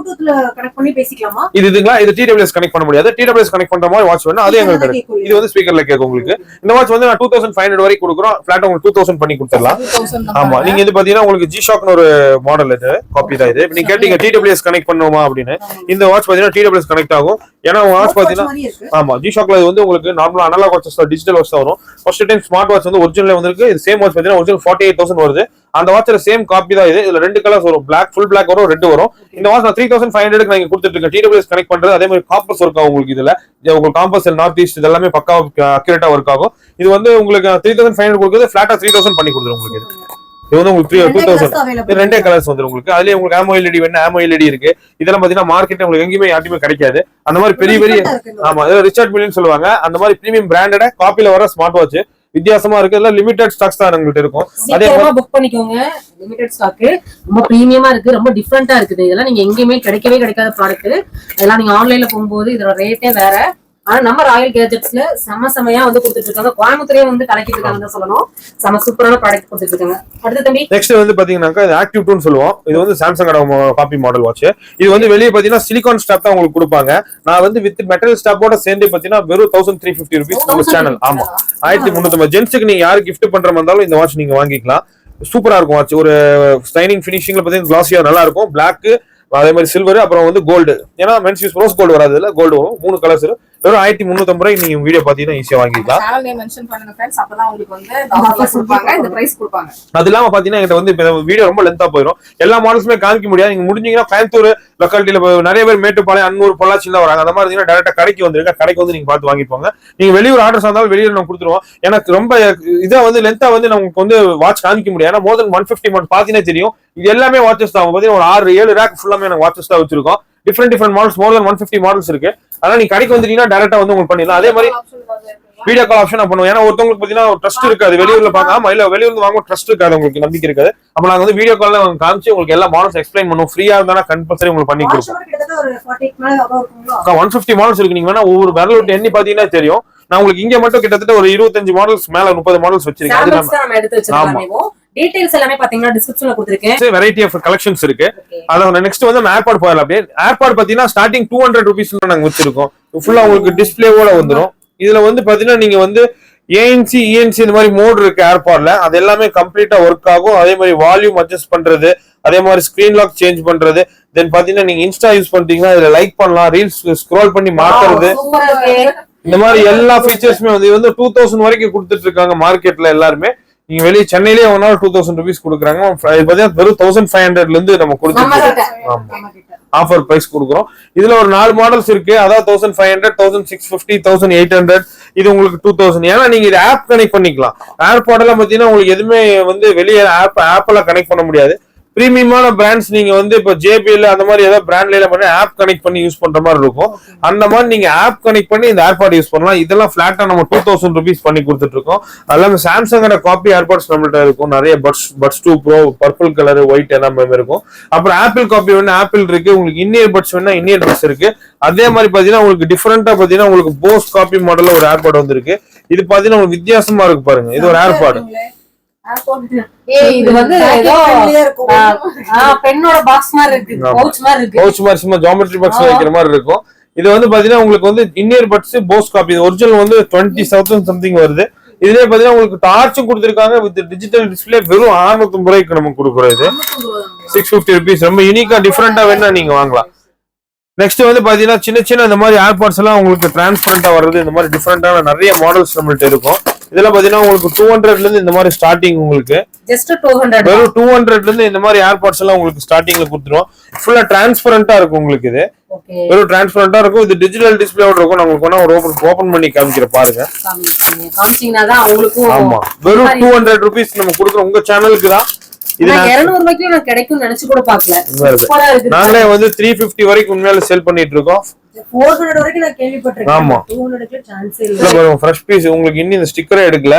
ப்ளூடூத்ல கனெக்ட் பண்ணி பேசிக்கலாமா? இதுங்களா இது TWS கனெக்ட் பண்ண முடியாது. TWS கனெக்ட் பண்ற மாதிரி வாட்ச் வேணும், அது எங்களுக்கு இருக்கு. இது வந்து ஸ்பீக்கர்ல கேட்கும் உங்களுக்கு. இந்த வாட்ச் வந்து நான் 2500 வரைக்கும் கொடுக்குறோம், ஃபிளாட் உங்களுக்கு 2000 பண்ணி கொடுத்துடலாம். ஆமா, நீங்க இது பாத்தீங்கன்னா உங்களுக்கு G-Shockனு ஒரு மாடல், இது காப்பி தான். இது நீங்க கேட்டீங்க TWS கனெக்ட் பண்ணுமா அப்படின்னு. இந்த வாட்ச் பாத்தீங்கன்னா TWS கனெக்ட் ஆகும். ஏன்னா வாட்ச் பாத்தீங்கன்னா ஆமா G-Shockல இது வந்து உங்களுக்கு நார்மலா அனலாக் வாட்சஸ் டிஜிட்டல் வாட்ச் தான் வரும். ஃபர்ஸ்ட் டைம் ஸ்மார்ட் வாட்ச் வந்து ஒரிஜினல் வந்திருக்கு. இது சேம் வாட்ச் பாத்தீங்கன்னா ஒரிஜினல் 48000 வருது. அந்த வாட்ச்ல சேம் காப்பி தான் இது. இதுல 2 கலர்ஸ் வரும், Black ஃபுல் Black வரும், ரெட் வரும். இந்த வாட்ச் நான் 3500க்கு நான் கொடுத்துட்டு இருக்கேன். TWS கனெக்ட் பண்றது, அதே மாதிரி காம்பஸ் ஒர்க் ஆகும் உங்களுக்கு. இதுல உங்களுக்கு காம்பஸ் நார்த் ஈஸ்ட் இதெல்லாமே பக்கா அக்யூரேட்டா ஒர்க் ஆகும். இது வந்து உங்களுக்கு 3500 கொடுக்குறது ஃபிளாட்டா 3000 பண்ணி கொடுத்துரும் உங்களுக்கு. இது வந்து உங்களுக்கு 2000 ரெண்டே கலர்ஸ் வந்துரும் உங்களுக்கு. அதுலயே உங்களுக்கு AMO LED வேணும், AMO LED இருக்கு. இதெல்லாம் பாத்தீங்கன்னா மார்க்கெட்ல உங்களுக்கு எங்கேயுமே யாருமே கிடைக்காது. அந்த மாதிரி பெரிய பெரிய ஆமா ரிச்சர்ட் மில்லியன் சொல்லுவாங்க, அந்த மாதிரி பிரீமியம் பிராண்டட் காப்பில வர ஸ்மார்ட் வாட்ச் வித்தியாசமா இருக்கு. இதெல்லாம் லிமிடெட் ஸ்டாக்ஸ் தான் உங்கள்ட்ட இருக்கும். அதே மாதிரி புக் பண்ணிக்கோங்க. லிமிடெட் ஸ்டாக் ரொம்ப பிரீமியமா இருக்கு, ரொம்ப டிஃபரெண்டா இருக்குது. இதெல்லாம் நீங்க எங்கேயுமே கிடைக்கவே கிடைக்காத ப்ராடக்ட். இதெல்லாம் நீங்க ஆன்லைன்ல போகும்போது இதோட ரேட்டே வேற. ஆனா நம்ம ராயல் கேஜெட்ஸ்ல செமையா வந்து கொடுத்துட்டு இருக்காங்க. கோயம்புத்தூரே வந்து கலக்கிட்டு இருக்காங்க சொல்லணும். செம சூப்பரான ப்ராடக்ட் கொடுத்துட்டு இருக்காங்க. அடுத்து தம்பி நெக்ஸ்ட் வந்து பாத்தீங்கன்னா இது ஆக்டிவ் 2 சொல்லுவோம். இது வந்து சாம்சங் காப்பி மாடல் வாட்ச். இது வந்து வெளியே பாத்தீங்கன்னா சிலிகான் ஸ்டாப் தான் உங்களுக்கு கொடுப்பாங்க. நான் வந்து வித் மெட்டல் ஸ்டாப்போட சேர்ந்து பாத்தீங்கன்னா வெறும் 1350 rupees உங்க சேனல். ஆமா 1350. ஜென்ஸுக்கு நீங்க யாரு கிஃப்ட் பண்ற மாதிரி இருந்தாலும் இந்த வாட்ச் நீங்க வாங்கிக்கலாம். சூப்பரா இருக்கும் வாட்ச். ஒரு ஸ்டைனிங் பினிஷிங்ல பாத்தீங்கன்னா கிளாஸியா நல்லா இருக்கும். பிளாக், அதே மாதிரி சில்வர், அப்புறம் வந்து கோல்டு. ஏன்னா மென்ஸ் யூஸ் ரோஸ் கோல்டு வராது, இல்ல கோல்டு வரும். 3 கலர்ஸ் வெறும் 1350 நீங்க வீடியோ பாத்தீங்கன்னா ஈஸியா வாங்கிக்கலாம். சேனல் நேம் மென்ஷன் பண்ணுங்க फ्रेंड्स, அப்பதான் உங்களுக்கு வந்து ஆஃபர் கொடுப்பாங்க, இந்த பிரைஸ் கொடுப்பாங்க. அது இல்லாம பாத்தீங்கன்னா என்கிட்ட வந்து இப்ப வீடியோ ரொம்ப லென்த்தா போயிடும், எல்லா மாடல்ஸுமே காமிக்க முடியாது. நீங்க முடிஞ்சீங்கன்னா கோயம்புத்தூர் லொக்காலிட்டியில நிறைய பேர் மேட்டுப்பாளையம், அன்னூர், பொள்ளாச்சில தான் வராங்க. அந்த மாதிரி இருந்தீங்கன்னா டேரக்டா கடைக்கு வந்துருங்க. கடைக்கு வந்து நீங்க பார்த்து வாங்கிப்போங்க. நீங்க வெளியூர் ஆர்டர்ஸ் இருந்தாலும் வெளியூர் நம்ம கொடுத்துருவோம். எனக்கு ரொம்ப இதா வந்து லென்த்தா வந்து நமக்கு வந்து வாட்ச் காமிக்க முடியாது. ஏன்னா மோர் தென் 150 மாடல் பாத்தீங்கன்னா தெரியும். இது எல்லாமே வாட்சஸ் தான். பாத்தீங்கன்னா ஒரு 6-7 ரேக் ஃபுல்லாமே எனக்கு வாட்சஸ் தான் வச்சிருக்கோம். டிஃபரெண்ட் மாடல்ஸ், மோர் தென் 150 மாடல்ஸ் இருக்கு. அதனால நீங்க கடைக்கு வந்துட்டீங்கன்னா டேரக்டா வந்து உங்களுக்கு பண்ணிடலாம். அதே மாதிரி வீடியோ கால் ஆப்ஷன் பண்ணுவோம். ஏன்னா ஒருத்தவங்களுக்கு பாத்தீங்கன்னா ட்ரஸ்ட் இருக்காது, வெளியூர்ல பாக்காம இல்ல வெளியூர்ல வாங்க ட்ரஸ்ட் இருக்காது, உங்களுக்கு நம்பிக்கை இருக்காது. அப்ப நாங்க வந்து வீடியோ கால்ல காமிச்சு உங்களுக்கு எல்லா மாடல்ஸ் எக்ஸ்பிளைன் பண்ணுவோம். ஃப்ரீயா இருந்தா கம்பல்சரி உங்களுக்கு பண்ணி கொடுப்போம். 150 மாடல்ஸ் இருக்கு. நீங்க வேணா ஒவ்வொரு விரல் விட்டு எண்ணி பாத்தீங்கன்னா தெரியும். நான் உங்களுக்கு இங்க மட்டும் கிட்டத்தட்ட ஒரு 25 மாடல்ஸ் மேல 30 மாடல்ஸ் வச்சிருக்கேன். அது நம்ம எடுத்து வச்சிருக்கோம். டீடைல்ஸ் எல்லாமே பாத்தீங்கன்னா டிஸ்கிரிப்ஷன்ல கொடுத்திருக்கேன். வெரைட்டி ஆஃப் கலெக்ஷன்ஸ் இருக்கு. அத நெக்ஸ்ட் வந்து ஏர்பாட் போயிடலாம். அப்படியே ஏர்பாட் பாத்தீங்கன்னா ஸ்டார்டிங் 200 rupeesல நாங்க வச்சிருக்கோம். ஃபுல்லா உங்களுக்கு டிஸ்பிளேவோட வந்துரும். இதுல வந்து பாத்தீங்கன்னா நீங்க வந்து ANC, ENC இந்த மாதிரி மோட் இருக்கு ஏர்பாட்ல. அது எல்லாமே கம்ப்ளீட்டா ஒர்க் ஆகும். அதே மாதிரி வால்யூம் அட்ஜஸ்ட் பண்றது, அதே மாதிரி ஸ்கிரீன் லாக் சேஞ்ச் பண்றது. தென் பாத்தீங்கன்னா நீங்க இன்ஸ்டா யூஸ் பண்றீங்கன்னா இதுல லைக் பண்ணலாம், ரீல்ஸ் ஸ்க்ரோல் பண்ணி மாத்துறது, இந்த மாதிரி எல்லா ஃபீச்சர்ஸுமே வந்து 2000 வரைக்கும் கொடுத்துட்டு இருக்காங்க மார்க்கெட்ல எல்லாருமே. நீங்க வெளியே சென்னையிலேயே ஒன்னாலும் 2000 rupees கொடுக்குறாங்க. வெறும் 1500 இருந்து நம்ம கொடுத்துட்டு ஆஃபர் பிரைஸ் கொடுக்குறோம். இதுல ஒரு 4 மாடல்ஸ் இருக்கு. அதாவது 1500, 1650, 1800, இது உங்களுக்கு 2000. ஏன்னா நீங்க இது ஆப் கனெக்ட் பண்ணிக்கலாம். ஏர்பாட் எல்லாம் பாத்தீங்கன்னா உங்களுக்கு எதுவுமே வந்து வெளியே ஆப்ல கனெக்ட் பண்ண முடியாது. பிரீமியமான பிராண்ட்ஸ் நீங்க வந்து இப்ப JBL அந்த மாதிரி ஏதாவது பிராண்ட்ல பண்ணி ஆப் கனெக்ட் பண்ணி யூஸ் பண்ற மாதிரி இருக்கும். அந்த மாதிரி நீங்க ஆப் கனெக்ட் பண்ணி இந்த ஏர்பாட் யூஸ் பண்ணலாம். இதெல்லாம் பிளாட்டா நம்ம 2000 rupees பண்ணி கொடுத்துட்டு இருக்கோம். அதெல்லாம் சாம்சங்கோட காப்பி ஏர்பாட்ஸ் நம்மள்ட்ட இருக்கும். நிறைய buds 2 Pro, purple colour, white எல்லாமே இருக்கும். அப்புறம் ஆப்பிள் காப்பி வேணா ஆப்பிள் இருக்கு. உங்களுக்கு இன்னியர் பட்ஸ் வேணா இன்னியர் பட்ஸ் இருக்கு. அதே மாதிரி பாத்தீங்கன்னா உங்களுக்கு டிஃபரெண்டா பாத்தீங்கன்னா உங்களுக்கு போஸ் காப்பி மாடல்ல ஒரு ஏர்பாட் வந்திருக்கு. இது பாத்தீங்கன்னா உங்களுக்கு வித்தியாசமா இருக்கு பாருங்க. இது ஒரு ஏர்பாட். இது வந்து பெண்ணோட பாக்ஸ் மாதிரி இருக்கு, பவுச் மாதிரி இருக்கு. பவுச் மாதிரி சும்மா ஜியோமெட்ரி பாக்ஸ் வைக்கிற மாதிரி இருக்கும். இது வந்து பாத்தீங்கன்னா உங்களுக்கு வந்து in ear buds Bose copy. Original வந்து 20,000 சம்திங் வருது. இதுலயே பாத்தீங்கன்னா உங்களுக்கு டார்ச்சும் கொடுத்திருக்காங்க வித் டிஜிட்டல் டிஸ்பிளே. வெறும் 650 ரூபாய்க்கு நமக்கு கொடுக்குறோம். இது 650 rupees. ரொம்ப யூனிக்கா டிஃபரெண்டா வேணா நீங்க வாங்கலாம். நெக்ஸ்ட் வந்து பாத்தீங்கன்னா சின்ன இந்த மாதிரி ஏர்பாட்ஸ் எல்லாம் உங்களுக்கு டிரான்ஸ்பரண்டா வருது. இந்த மாதிரி டிஃபரெண்டான நிறைய மாடல்ஸ் நம்மள்ட்ட இருக்கும். இதெல்லாம் பாத்தீங்கன்னா உங்களுக்கு 200ல இருந்து இந்த மாதிரி ஸ்டார்டிங் உங்களுக்கு ஜஸ்ட் 200. வெறும் 200ல இருந்து இந்த மாதிரி ஏர்பாட்ஸ் எல்லாம் உங்களுக்கு ஸ்டார்டிங்ல கொடுத்துருவோம். ஃபுல்லா டிரான்ஸ்பரண்டா இருக்கும் உங்களுக்கு. இது வெறும் டிரான்ஸ்பரண்டா இருக்கும். இது டிஜிட்டல் டிஸ்பிளேவோட இருக்கும். நான் உங்களுக்கு ஒரு ஓபன் பண்ணி காமிக்கிற பாருங்க. காமிச்சீங்கன்னா தான் உங்களுக்கு. ஆமா, வெறும் 200 rupees நம்ம கொடுக்குறோம். உங்க சேனலுக்கு தான். இது 200 ரூபாய்க்கு நான் கிடைக்கும் நினைச்சு கூட பார்க்கல. சூப்பரா இருக்கு. நாங்களே வந்து 350 வரைக்கும் உண்மையில சேல் பண்ணிட்டு இருக்கோம். 400 வரைக்கும் நான் கேள்விப்பட்டிருக்கேன். ஆமா, 200க்கு சான்ஸ் இல்ல. பாருங்க ஃப்ரெஷ் பீஸ். உங்களுக்கு இன்னும் இந்த ஸ்டிக்கரே எடுக்கல,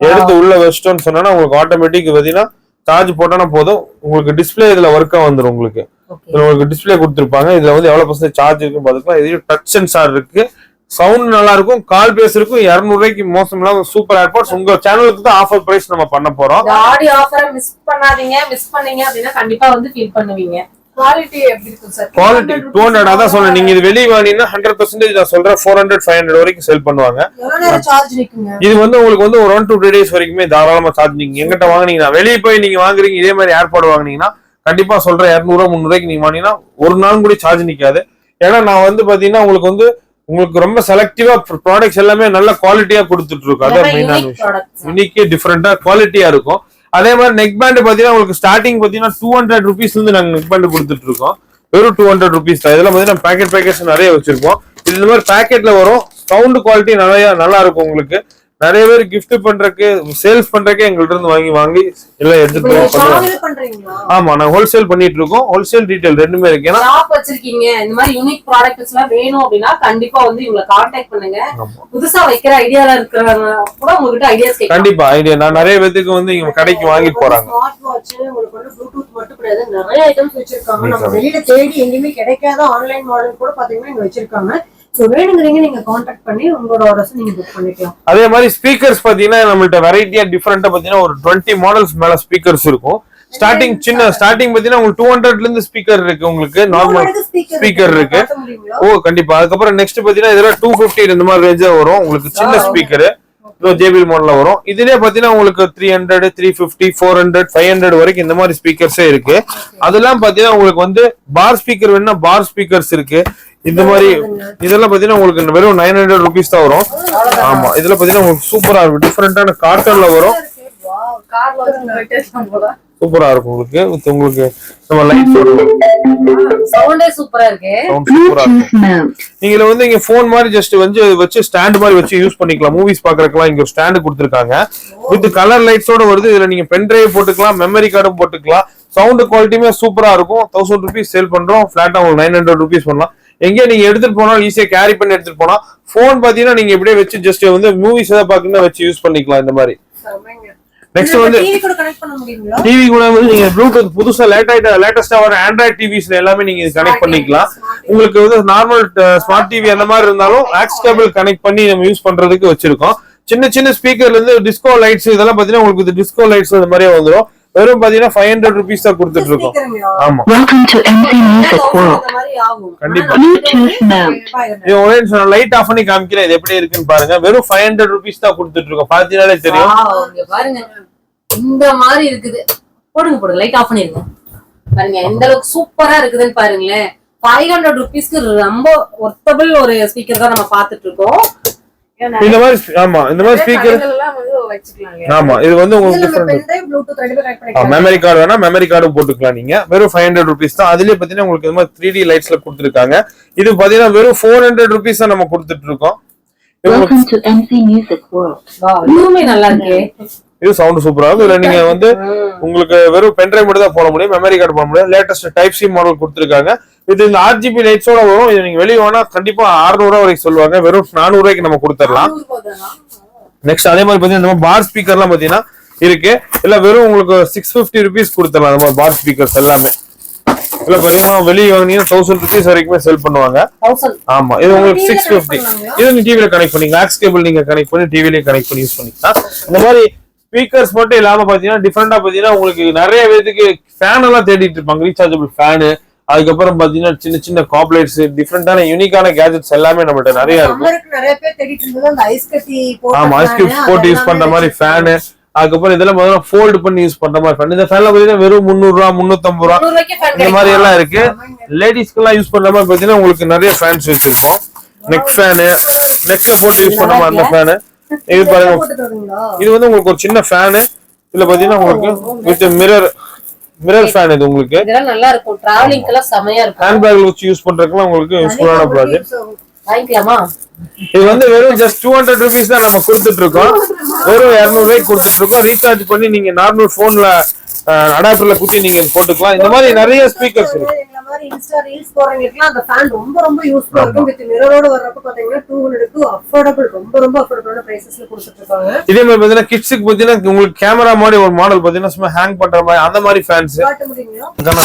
எடுத்து உள்ள வெஸ்டர்ன் சொன்னா உங்களுக்கு ஆட்டோமேட்டிக் பாத்தீங்கன்னா சார்ஜ் போட்டானா போதும். உங்களுக்கு டிஸ்பிளே இதுல ஒர்க்கா வந்துரும். உங்களுக்கு இதுல உங்களுக்கு டிஸ்பிளே கொடுத்திருப்பாங்க. இதுல வந்து எவ்வளவு % சார்ஜ் இருக்குன்னு பாத்துக்கலாம். இது டச் சென்சார் இருக்கு. சவுண்ட் நல்லா இருக்கும். கால் பேஸ் இருக்கும். 200 ரூபாய்க்கு மோசம் இல்லாம சூப்பர் ஏர்பாட்ஸ். உங்க சேனலுக்கு தான் ஆஃபர் பிரைஸ் நம்ம பண்ண போறோம். ஆடி ஆஃபரை மிஸ் பண்ணாதீங்க. மிஸ் பண்ணீங்க அப்படின்னா கண்டிப்பா வந்து ஃபீல் பண்ணுவீங்க. குவாலிட்டி எப்படி இருக்கும் சார்? குவாலிட்டி 200 அதான் சொன்னேன். நீங்க இது வெளிய வாங்கினா 100% நான் சொல்றேன் 400 500 வரைக்கும் செல் பண்ணுவாங்க. எவ்வளவு நேரம் சார்ஜ் நிக்குங்க? இது வந்து உங்களுக்கு வந்து ஒரு 1 to 2 days வரைக்குமே தாராளமா சார்ஜ். நீங்க எங்கிட்ட வாங்குனீங்கன்னா வெளிய போய் நீங்க வாங்குறீங்க இதே மாதிரி ஏர்பாட் வாங்குனீங்கன்னா கண்டிப்பா சொல்றேன் 200 300 நீங்க வாங்கினீங்கன்னா ஒரு நாள் கூட சார்ஜ் நிக்காது. ஏன்னா நான் வந்து பாத்தீங்கன்னா உங்களுக்கு ரொம்ப செலக்டிவா ப்ராடக்ட்ஸ் எல்லாமே நல்ல குவாலிட்டியா கொடுத்துட்டு இருக்கோம். அதான் மெயினான விஷயம். யூனிக்கே டிஃபரெண்டா குவாலிட்டியா இருக்கும். அதே மாதிரி நெக் பேண்ட் பாத்தீங்கன்னா உங்களுக்கு ஸ்டார்டிங் பாத்தீங்கன்னா 200 rupees இருந்து நாங்க நெக் பேண்ட் கொடுத்துட்டு இருக்கோம். வெறும் 200 rupees தான். இதெல்லாம் பாத்தீங்கன்னா பேக்கெட்ஸ் நிறைய வச்சிருக்கோம். இந்த மாதிரி பேக்கெட்ல வரும். சவுண்ட் குவாலிட்டி நல்லா இருக்கும். உங்களுக்கு நிறைய பேர் gift பண்றதுக்கு சேல்ஸ் பண்றதுக்கு எங்கள்ட்ட இருந்து வாங்கி எல்லாம் எடுத்துட்டு பண்றீங்களா? ஆமா, நான் ஹோல்சேல் பண்ணிட்டு இருக்கோம். ஹோல்சேல் ரீட்டைல் ரெண்டுமே இருக்கு. ஏன்னா ஷாப் வச்சிருக்கீங்க, இந்த மாதிரி யூனிக் ப்ராடக்ட்ஸ் எல்லாம் வேணும் அப்படின்னா கண்டிப்பா வந்து இவங்களை கான்டாக்ட் பண்ணுங்க. புதுசா வைக்கிற ஐடியால இருக்கிறவங்க கூட உங்ககிட்ட ஐடியாஸ் கேட்கலாம். கண்டிப்பா ஐடியா நான் நிறைய பேருக்கு வந்து இவங்க கடைக்கு வாங்கி போறாங்க. ஸ்மார்ட் வாட்ச் உங்களுக்கு வந்து ப்ளூடூத் மட்டும் கிடையாது, நிறைய ஐட்டம்ஸ் வச்சிருக்காங்க. நம்ம வெளியில தேடி எங்கேயுமே கிடைக்காத ஆன்லைன் மாடல் கூட பாத்தீங்கன்னா இங்க வச்சிருக்காங்க. சோ வேணுங்கிறீங்க நீங்க கான்டாக்ட் பண்ணி உங்களோட ஆர்டர்ஸ் நீங்க புக் பண்ணிக்கலாம். அதே மாதிரி ஸ்பீக்கர்ஸ் பாத்தீங்கன்னா நம்மள்ட்ட வெரைட்டியா டிஃபரெண்டா பாத்தீங்கன்னா ஒரு 20 மாடல்ஸ் மேல ஸ்பீக்கர்ஸ் இருக்கும். ஸ்டார்டிங் பாத்தீங்கன்னா உங்களுக்கு 200 இருந்து ஸ்பீக்கர் இருக்கு. உங்களுக்கு நார்மல் ஸ்பீக்கர் இருக்கு. கண்டிப்பா. அதுக்கப்புறம் நெக்ஸ்ட் பாத்தீங்கன்னா இதெல்லாம் 250 இந்த மாதிரி ரேஞ்சா வரும். உங்களுக்கு சின்ன ஸ்பீக்கர் JBL மாடல்ல வரும். இதுலயே பாத்தீங்கன்னா உங்களுக்கு 300 350 400 500 வரைக்கும் இந்த மாதிரி ஸ்பீக்கர்ஸே இருக்கு. அதெல்லாம் பாத்தீங்கன்னா உங்களுக்கு வந்து பார் ஸ்பீக்கர் வேணும்னா பார் ஸ்பீக்கர்ஸ் இருக்கு. இந்த மாதிரி இதெல்லாம் பாத்தீங்கன்னா உங்களுக்கு வெறும் 900 rupees தான் வரும். ஆமா, இதுல பாத்தீங்கன்னா உங்களுக்கு சூப்பரா இருக்கும். டிஃபரெண்டான காட்டன்ல வரும். சூப்பரா இருக்கும். உங்களுக்கு நம்ம லைட் சவுண்டே சூப்பரா இருக்கு. சூப்பரா இருக்கும். நீங்க வந்து இங்க போன் மாதிரி ஜஸ்ட் வச்சு ஸ்டாண்ட் மாதிரி வச்சு யூஸ் பண்ணிக்கலாம். மூவிஸ் பாக்குறதுக்குலாம் இங்க ஒரு ஸ்டாண்ட் கொடுத்திருக்காங்க. வித் கலர் லைட்ஸோட வருது. இதுல நீங்க பென் டிரைவ் போட்டுக்கலாம், மெமரி கார்டும் போட்டுக்கலாம். சவுண்ட் குவாலிட்டியுமே சூப்பரா இருக்கும். 1000 rupees சேல் பண்றோம். பிளாட்டா உங்களுக்கு 900 rupees பண்ணலாம். எங்கே நீங்க எடுத்துட்டு போனாலும் ஈஸியா கேரி பண்ணி எடுத்துட்டு போனா. போன் பாத்தீங்கன்னா நீங்க இப்படியே வச்சு ஜஸ்ட் வந்து மூவிஸ் ஏதாவது பாக்கணும்னா வச்சு யூஸ் பண்ணிக்கலாம். இந்த மாதிரி நெக்ஸ்ட் வந்து டிவி கூட வந்து நீங்க ப்ளூடூத் புதுசா லேட்டஸ்டா வர ஆண்ட்ராய்ட் டிவிஸ்ல எல்லாமே நீங்க கனெக்ட் பண்ணிக்கலாம். உங்களுக்கு வந்து நார்மல் ஸ்மார்ட் டிவி அந்த மாதிரி இருந்தாலும் ஆக்ஸ் கேபிள் கனெக்ட் பண்ணி நம்ம யூஸ் பண்றதுக்கு வச்சிருக்கோம். சின்ன ஸ்பீக்கர்ல இருந்து டிஸ்கோ லைட்ஸ் இதெல்லாம் பாத்தீங்கன்னா உங்களுக்கு டிஸ்கோ லைட்ஸ் இந்த மாதிரியே வந்துடும். வெறும் பாத்தீங்கன்னா 500 rupees தான் கொடுத்துட்டு இருக்கோம். ஆமா, கண்டிப்பா. இது ஒரே நிமிஷம் லைட் ஆஃப் பண்ணி காமிக்கிறேன். இது எப்படி இருக்குன்னு பாருங்க. வெறும் 500 rupees தான் கொடுத்துட்டு இருக்கோம். பாத்தீங்கன்னாலே தெரியும். பாருங்க இந்த மாதிரி இருக்குது. போடுங்க லைட் ஆஃப் பண்ணிருங்க. பாருங்க எந்த அளவுக்கு சூப்பரா இருக்குதுன்னு பாருங்களேன். 500 rupeesக்கு ரொம்ப ஒர்த்தபிள் ஒரு ஸ்பீக்கர் தான் நம்ம பாத்துட்டு இருக்கோம். இந்த மாதிரி இந்த மாதிரி ஸ்பீக்கர் ஆமா, இது வந்து உங்களுக்கு டிஃபரெண்ட். மெமரி கார்டு வேணா மெமரி கார்டும் போட்டுக்கலாம் நீங்க. வெறும் 500 rupees தான். அதுலயே பாத்தீங்கன்னா உங்களுக்கு இந்த மாதிரி 3D லைட்ஸ்ல கொடுத்திருக்காங்க. இது பாத்தீங்கன்னா வெறும் 400 rupees தான் நம்ம கொடுத்துட்டு இருக்கோம். நல்லா இருக்கு. இது சவுண்ட் சூப்பரா இருக்கும். இதுல நீங்க வந்து உங்களுக்கு வெறும் பென் டிரைவ் மட்டும் தான் போட முடியும், மெமரி கார்டு போட முடியும். லேட்டஸ்ட் டைப் சி மாடல் கொடுத்திருக்காங்க. இது இந்த RGB லைட்ஸோட வரும். இது நீங்க வெளியே வேணா கண்டிப்பா 600 வரைக்கும் சொல்லுவாங்க. வெறும் 400 ரூபாய்க்கு நம்ம கொடுத்துடலாம். நெக்ஸ்ட் அதே மாதிரி பாத்தீங்கன்னா இந்த பார் ஸ்பீக்கர் எல்லாம் பாத்தீங்கன்னா இருக்கு. இல்ல வெறும் உங்களுக்கு 650 rupees கொடுத்துடலாம். அந்த மாதிரி பார் ஸ்பீக்கர்ஸ் எல்லாமே இல்ல பாத்தீங்கன்னா வெளியே வாங்கினீங்கன்னா 1000 rupees வரைக்குமே செல் பண்ணுவாங்க. ஆமா, இது உங்களுக்கு 650. இது நீங்க டிவில கனெக்ட் பண்ணிக்கலாம். ஆக்ஸ் கேபிள் நீங்க கனெக்ட் பண்ணி டிவிலயும் கனெக்ட் பண்ணி யூஸ் பண்ணிக்கலாம். இந்த மாதிரி ஸ்பீக்கர்ஸ் மட்டும் இல்லாம பாத்தீங்கன்னா டிஃபரெண்டா பாத்தீங்கன்னா உங்களுக்கு நிறைய பேருக்கு ஃபேன் எல்லாம் தேடிட்டு இருப்பாங்க. ரீசார்ஜபிள் ஃபேனு, அதுக்கப்புறம் பாத்தீங்கன்னா சின்ன காப்லைட்ஸ், டிஃபரெண்டான யூனிக்கான கேஜெட்ஸ் எல்லாமே நம்மகிட்ட நிறைய இருக்கும். நிறைய பேர் தேடிட்டு இருந்தது அந்த ஐஸ் கட்டி போட்டு யூஸ் பண்ற மாதிரி ஃபேனு. அதுக்கப்புறம் இதெல்லாம் பாத்தீங்கன்னா ஃபோல்ட் பண்ணி யூஸ் பண்ற மாதிரி ஃபேன். இந்த ஃபேன்ல பாத்தீங்கன்னா வெறும் 300 ரூபா 350 ரூபா இந்த மாதிரி எல்லாம் இருக்கு. லேடிஸ்க்கு எல்லாம் யூஸ் பண்ற மாதிரி பாத்தீங்கன்னா உங்களுக்கு நிறைய ஃபேன்ஸ் வச்சிருக்கோம். நெக் ஃபேனு, நெக்ல போட்டு யூஸ் பண்ற மாதிரி அந்த ஃபேனு. இது பாருங்க, இது வந்து உங்களுக்கு ஒரு சின்ன ஃபேனு. இதுல பாத்தீங்கன்னா உங்களுக்கு வித் மிரர் ஃபேன். இது உங்களுக்கு இதெல்லாம் நல்லா இருக்கும். டிராவலிங்க்கு செமையா இருக்கும். ஹேண்ட் பேக்ல வச்சு யூஸ் பண்றதுக்கு உங்களுக்கு யூஸ்ஃபுல்லான ப்ராடக்ட். வாங்கிக்கலாமா? இது வந்து வெறும் ஜஸ்ட் 200 rupees தான் நம்ம கொடுத்துட்டு இருக்கோம். வெறும் 200 ரூபாய்க்கு கொடுத்துட்டு இருக்கோம். ரீசார்ஜ் பண்ணி நீங்க நார்மல் போன்ல அடாப்டர்ல குத்தி நீங்க போட்டுக்கலாம். இந்த மாதிரி நிறைய ஸ்பீக்கர்ஸ் இருக்கு. இந்த மாதிரி இன்ஸ்டா ரீல்ஸ் போறவங்களுக்குலாம் அந்த ஃபேன் ரொம்ப யூஸ்ஃபுல்லா இருக்கும். வித் மிரரோட வரப்ப பாத்தீங்கன்னா 200 க்கு அஃபோர்டபிள் ரொம்ப அஃபோர்டபிளான பிரைசஸ்ல கொடுத்துட்டு இருக்காங்க. இதே மாதிரி பாத்தீங்கன்னா கிட்ஸ்க்கு பாத்தீங்கன்னா உங்களுக்கு கேமரா மாதிரி ஒரு மாடல் பாத்தீங்கன்னா சும்மா ஹேங் பண்ற மாதிரி அந்த மாதிரி ஃபேன்ஸ் காட்ட முடியுமா?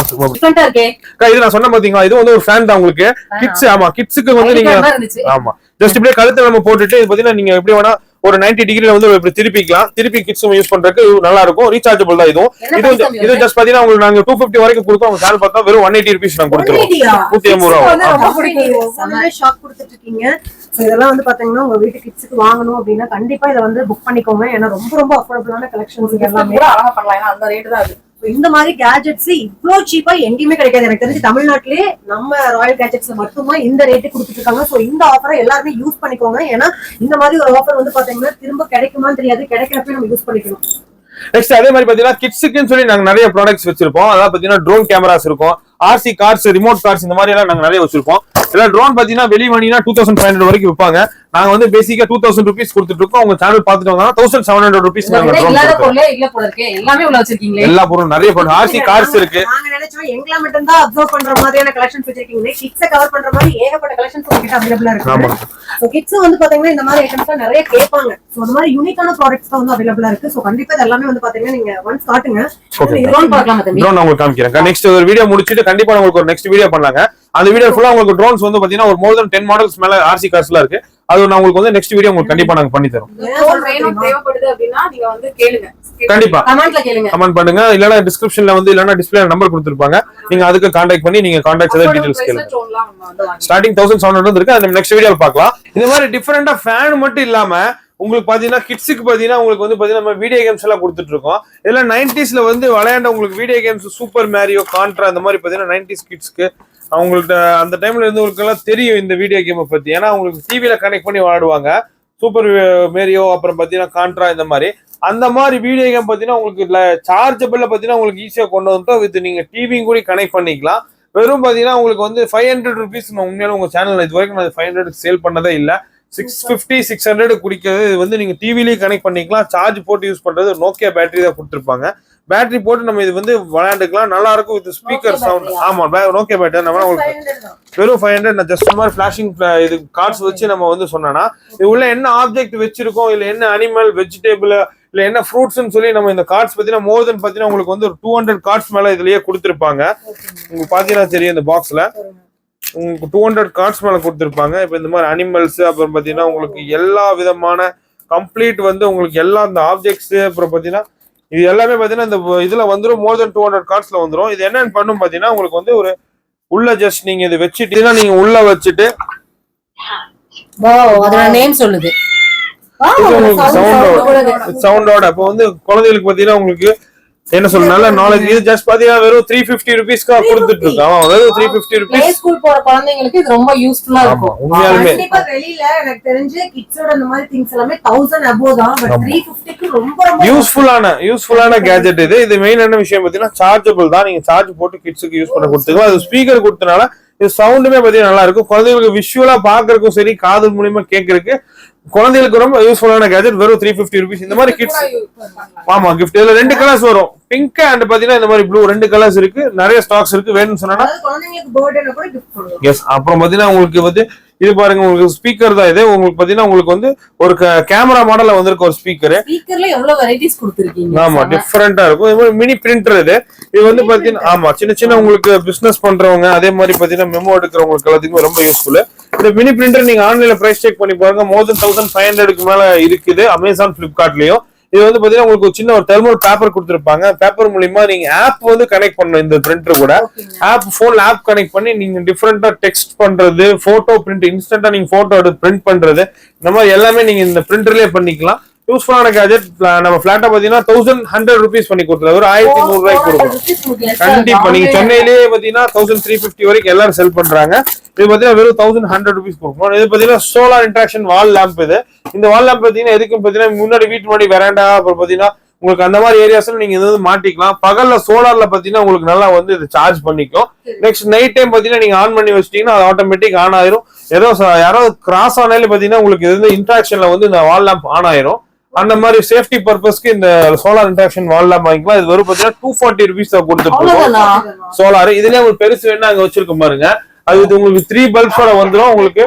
டிஃபரண்டா இருக்கே. இது நான் சொன்ன பாத்தீங்களா, இது வந்து ஒரு ஃபேன் தான் உங்களுக்கு. கிட்ஸ் கிட்ஸ்க்கு வந்து நீங்க ஜஸ்ட் இப்படியே கழுத்துல நம்ம போட்டுட்டு இது பாத்தீங்கன்னா நீங்க எப்படி வேணா ஒரு 90 டிகிரில வந்து இப்படி திருப்பிக்கலாம். திருப்பி கிட்ஸ் யூஸ் பண்றதுக்கு நல்லா இருக்கும். ரீசார்ஜபிள் தான் இதுவும். இது ஜஸ்ட் பாத்தீங்கன்னா உங்களுக்கு நாங்க 250 வரைக்கும் கொடுத்தோம். உங்க சேனல் பார்த்தா வெறும் 180 ரூபீஸ் நாங்க கொடுத்துருவோம். 180 ரூபா ஷாக் கொடுத்துட்டு இருக்கீங்க. இதெல்லாம் வந்து பாத்தீங்கன்னா உங்க வீட்டு கிட்ஸ்க்கு வாங்கணும் அப்படின்னா கண்டிப்பா இதை வந்து புக் பண்ணிக்கோங்க. ஏன்னா ரொம்ப ரொம்ப அஃபோர்டபுளான கலெக்ஷன்ஸ் எல்லாமே அழகா பண்ணலாம். ஏன்னா அந்த ரேட் தான் அது. இந்த மாதிரி கேஜெட்ஸ் இவ்ளோ சீப்பா எங்கேயுமே கிடைக்காது. எனக்கு தெரிஞ்சு தமிழ்நாட்டிலே நம்ம ராயல் கேஜெட்ஸ்ல மட்டும்தான் இந்த ரேட்டு கொடுத்துட்டு இருக்காங்க. சோ இந்த ஆஃபரை எல்லாருமே யூஸ் பண்ணிக்கோங்க. ஏன்னா இந்த மாதிரி ஒரு ஆஃபர் வந்து பாத்தீங்கன்னா திரும்ப கிடைக்குமான்னு தெரியாது. கிடைக்கிறப்ப நம்ம யூஸ் பண்ணிக்கணும். நெக்ஸ்ட் அதே மாதிரி பாத்தீங்கன்னா கிட்ஸுக்குன்னு சொல்லி நாங்க நிறைய ப்ராடக்ட்ஸ் வச்சிருப்போம். அதாவது பாத்தீங்கன்னா ட்ரோன் கேமராஸ் இருக்கும், RC கார்ஸ், ரிமோட் கார்ஸ், இந்த மாதிரி எல்லாம் நாங்க நிறைய வச்சிருப்போம். இதெல்லாம் ட்ரோன் பாத்தீங்கன்னா வெளி வாங்கினா 2500 வரைக்கும் விற்பாங்க. நாங்க வந்து பேசிக்கா 2000 ரூபீஸ் கொடுத்துட்டு இருக்கோம். உங்க சேனல் பாத்துட்டு வந்தா 1700 ரூபீஸ் நாங்க எல்லா பொருளும் நிறைய பொருள் RC கார்ஸ் இருக்கு. நாங்க நினைச்சோம் எங்கள மட்டும் தான் அப்சர்வ் பண்ற மாதிரியான கலெக்ஷன்ஸ் வச்சிருக்கீங்க. கிட்ஸை கவர் பண்ற மாதிரி ஏகப்பட்ட கலெக்ஷன்ஸ் உங்ககிட்ட அவைலபிளா இருக்கு. சோ கிட்ஸ் வந்து பாத்தீங்கன்னா இந்த மாதிரி ஐட்டம்ஸ் நிறைய கேட்பாங்க. சோ அந்த மாதிரி யூனிக்கான ப்ராடக்ட்ஸ் தான் வந்து அவைலபிளா இருக்கு. சோ கண்டிப்பா இது எல்லாமே வந்து பாத்தீங்கன்னா நீங்க ஒன்ஸ் காட்டுங்க. ட்ரோன் பார்க்கலாம். ட்ரோன் உங்களுக்கு காமிக்கிறேன். நெக்ஸ்ட் ஒரு வீடியோ முடிச்சிட்டு கண்டிப்பா உங்களுக்கு ஒரு நெக்ஸ்ட் வீடியோ பண்ணலாங்க. அந்த வீடியோ ஃபுல்லா உங்களுக்கு ட்ரோன்ஸ் வந்து பாத்தீங்கன்னா ஒரு மோர் தென் 10 மாடல்ஸ் மேல RC கார்ஸ்ல இருக்கு. அது நான் உங்களுக்கு வந்து நெக்ஸ்ட் வீடியோ உங்களுக்கு கண்டிப்பா நாங்க பண்ணி தரோம். தேவைப்படுது அப்படின்னா நீங்க வந்து கேளுங்க. கண்டிப்பா கமெண்ட்ல கேளுங்க. கமெண்ட் பண்ணுங்க. இல்லனா டிஸ்கிரிப்ஷன்ல வந்து இல்லனா டிஸ்ப்ளேல நம்பர் கொடுத்திருப்பாங்க. நீங்க அதுக்கு கான்டாக்ட் பண்ணி நீங்க கான்டாக்ட் அதர் டீடைல்ஸ் கேளுங்க. ஸ்டார்டிங் 1700 இருக்கு. அந்த நெக்ஸ்ட் வீடியோல பார்க்கலாம். இந்த மாதிரி டிஃபரெண்டா ஃபேன் மட்டும் இல்லாம உங்களுக்கு பாத்தீங்கன்னா கிட்ஸுக்கு பாத்தீங்கன்னா உங்களுக்கு வந்து பாத்தீங்கன்னா நம்ம வீடியோ கேம்ஸ் எல்லாம் கொடுத்துட்டு இருக்கோம். இதெல்லாம் 90ஸ்ல வந்து விளையாண்ட உங்களுக்கு video games super Mario, contra, அந்த மாதிரி பாத்தீங்கன்னா 90s கிட்ஸ்க்கு அவங்கள்ட்ட அந்த டைம்ல இருந்தவங்களுக்கு எல்லாம் தெரியும் இந்த வீடியோ கேமை பத்தி. ஏன்னா அவங்களுக்கு டிவில கனெக்ட் பண்ணி விளையாடுவாங்க. சூப்பர் மேரியோ, அப்புறம் பாத்தீங்கன்னா கான்ட்ரா, இந்த மாதிரி அந்த மாதிரி வீடியோ கேம் பாத்தீங்கன்னா உங்களுக்கு சார்ஜபிள்ல பாத்தீங்கன்னா உங்களுக்கு ஈஸியா கொண்டு வந்துட்டோம். வித் நீங்க டிவியும் கூட கனெக்ட் பண்ணிக்கலாம். வெறும் பாத்தீங்கன்னா உங்களுக்கு வந்து 500 ரூபீஸ். உண்மையில உங்க சேனல் இது வரைக்கும் நான் 500 சேல் பண்ணதே இல்ல. 650 600 குடிக்கிறது. இது வந்து நீங்க டிவிலயே கனெக்ட் பண்ணிக்கலாம். சார்ஜ் போட்டு யூஸ் பண்றது நோக்கியா பேட்டரி தான் கொடுத்துருப்பாங்க. பேட்டரி போட்டு நம்ம இது வந்து விளையாண்டுக்கலாம். நல்லா இருக்கும். With speaker sound. ஆமா, நோக்கியா பேட்டரி. நம்ம வெறும் 500. நான் ஜஸ்ட் மாதிரி ஃபிளாஷிங் இது கார்ட்ஸ் வச்சு நம்ம வந்து சொன்னா இது உள்ள என்ன ஆப்ஜெக்ட் வச்சிருக்கோம், இல்ல என்ன அனிமல், வெஜிடபிள், இல்ல என்ன ஃப்ரூட்ஸ்னு சொல்லி நம்ம இந்த கார்ட்ஸ் பாத்தீங்கன்னா மோர் தென் பாத்தீங்கன்னா உங்களுக்கு வந்து ஒரு 200 கார்ட்ஸ் மேல இதுலயே கொடுத்துருப்பாங்க. உங்களுக்கு பாத்தீங்கன்னா தெரியும் இந்த பாக்ஸ்ல உங்களுக்கு 200 கார்ட்ஸ் மேல கொடுத்துருப்பாங்க. இப்ப இந்த மாதிரி அனிமல்ஸ், அப்புறம் பாத்தீங்கன்னா உங்களுக்கு எல்லா விதமான கம்ப்ளீட் வந்து உங்களுக்கு எல்லா இந்த ஆப்ஜெக்ட்ஸ், அப்புறம் பாத்தீங்கன்னா இது எல்லாமே பாத்தீங்கன்னா இந்த இதுல வந்துடும். மோர் தென் 200 கார்ட்ஸ்ல வந்துடும். இது என்னன்னு பண்ணும் பாத்தீங்கன்னா உங்களுக்கு வந்து ஒரு உள்ள ஜஸ்ட் நீங்க இதை வச்சுட்டீங்கன்னா நீங்க உள்ள வச்சுட்டு நேம் சொல்லுது சவுண்டோட. அப்ப வந்து குழந்தைகளுக்கு பாத்தீங்கன்னா உங்களுக்கு என்ன சொல்ல நல்ல நாலேஜ். இது ஜஸ்ட் பாத்தீங்கன்னா வெறும் 350 ரூபீஸ்க்கு கொடுத்துட்டு இருக்கோம். வெறும் 350 ரூபீஸ். ஸ்கூல் போற குழந்தைங்களுக்கு இது ரொம்ப யூஸ்ஃபுல்லா இருக்கும். உண்மையாலுமே கண்டிப்பா வெளியில எனக்கு தெரிஞ்சு கிட்ஸோட அந்த மாதிரி திங்ஸ் எல்லாமே 1000 above தான். பட் 350க்கு ரொம்ப ரொம்ப யூஸ்ஃபுல்லான கேஜெட் இது. இது மெயின் என்ன விஷயம் பாத்தீங்கன்னா சார்ஜபிள் தான். நீங்க சார்ஜ் போட்டு கிட்ஸுக்கு யூஸ் பண்ண கொடுத்துக்கலாம். அது ஸ்பீக்கர் கொடுத்தனால இது சவுண்டுமே பாத்தீங்கன்னா நல்லா இருக்கும். குழந்தைகளுக்கு விஷுவலா பாக்குறதுக்கும் சரி, காது மூலியமா கேட்கறதுக்கு குழந்தைகளுக்கு ரொம்ப யூஸ்ஃபுல்லான கேஜெட். வெறும் 350 ரூபீஸ். இந்த மாதிரி கிட்ஸ் ஆமா கிஃப்ட். இதுல 2 கலர்ஸ் வரும். பிங்க் அண்ட் பாத்தீங்கன்னா இந்த மாதிரி ப்ளூ 2 கலர்ஸ் இருக்கு. நிறைய ஸ்டாக்ஸ் இருக்கு. வேணும்னு சொன்னா குழந்தைங்களுக்கு பர்த்டேல கூட gift பண்ணுவோம். எஸ். அப்புறம் பாத்தீங்கன்னா உங்களுக்கு வந்து இது பாருங்க, உங்களுக்கு ஸ்பீக்கர் தான் இது. உங்களுக்கு பாத்தீங்கன்னா உங்களுக்கு வந்து ஒரு கேமரா மாடல்ல வந்திருக்கு ஒரு ஸ்பீக்கர். ஸ்பீக்கர்ல எவ்வளவு வெரைட்டிஸ் கொடுத்திருக்கீங்க. ஆமா, டிஃபரெண்டா இருக்கும். இது மாதிரி மினி பிரிண்டர் இது. இது வந்து பாத்தீங்கன்னா ஆமா சின்ன உங்களுக்கு பிசினஸ் பண்றவங்க, அதே மாதிரி பாத்தீங்கன்னா மெமோ எடுக்கிறவங்களுக்கு எல்லாத்துக்குமே ரொம்ப யூஸ்ஃபுல். இந்த மினி பிரிண்டர் நீங்க ஆன்லைன்ல பிரைஸ் செக் பண்ணி பாருங்க. மோர் தென் 1500க்கு மேல இருக்குது அமேசான், பிளிப்கார்ட்லயும். இது வந்து பாத்தீங்கன்னா உங்களுக்கு ஒரு சின்ன ஒரு தெர்மல் பேப்பர் கொடுத்திருப்பாங்க. பேப்பர் மூலியமா நீங்க ஆப் வந்து கனெக்ட் பண்ணணும். இந்த பிரிண்டர் கூட ஆப் போன்ல ஆப் கனெக்ட் பண்ணி நீங்க டிஃபரெண்டா டெக்ஸ்ட் பண்றது, போட்டோ பிரிண்ட், இன்ஸ்டன்டா நீங்க போட்டோ எடுத்து பிரிண்ட் பண்றது, இந்த மாதிரி எல்லாமே நீங்க இந்த பிரிண்டர்லயே பண்ணிக்கலாம். யூஸ்ஃபுல்லான கேஜெட். நம்ம பிளாட்டா பாத்தீங்கன்னா 1100 ரூபீஸ் பண்ணி கொடுத்துருவோம். ஒரு 1100 ரூபாய்க்கு கொடுக்கும். கண்டிப்பா நீங்க சென்னையிலேயே பாத்தீங்கன்னா 1350 வரைக்கும் எல்லாரும் செல் பண்றாங்க. இது பாத்தீங்கன்னா வெறும் 1100 ரூபீஸ் கொடுக்கும். இது பாத்தீங்கன்னா சோலார் இன்ட்ராக்ஷன் வால் லேம்ப். இது இந்த வால் லேம்ப் பாத்தீங்கன்னா எதுக்கும் பாத்தீங்கன்னா முன்னாடி வீட்டு முன்னாடி வெராண்டா, அப்புறம் பாத்தீங்கன்னா உங்களுக்கு அந்த மாதிரி ஏரியாஸ்ல நீங்க இது மாட்டிக்கலாம். பகல்ல சோலார்ல பாத்தீங்கன்னா உங்களுக்கு நல்லா வந்து இது சார்ஜ் பண்ணிக்கும். நெக்ஸ்ட் நைட் டைம் பாத்தீங்கன்னா நீங்க ஆன் பண்ணி வச்சிட்டீங்கன்னா அது ஆட்டோமேட்டிக் ஆன் ஆயிரும். யாராவது கிராஸ் ஆனாலே பாத்தீங்கன்னா உங்களுக்கு இது இன்ட்ராக்ஷன்ல வந்து இந்த வால் லேம்ப் ஆன் ஆயிரும். அந்த மாதிரி சேஃப்டி பர்பஸ்க்கு இந்த சோலார் இன்ட்ராக்ஷன் வால் லேம்ப் வாங்கிக்கலாம். இது வரும் பாத்தீங்கன்னா 240 ரூபீஸ் கொடுத்துருக்கோம். சோலார் இதுலயே உங்களுக்கு பெருசு வேணா அங்க வச்சிருக்கோம் பாருங்க. அது உங்களுக்கு 3 பல்ப்ஸோட வந்துடும் உங்களுக்கு.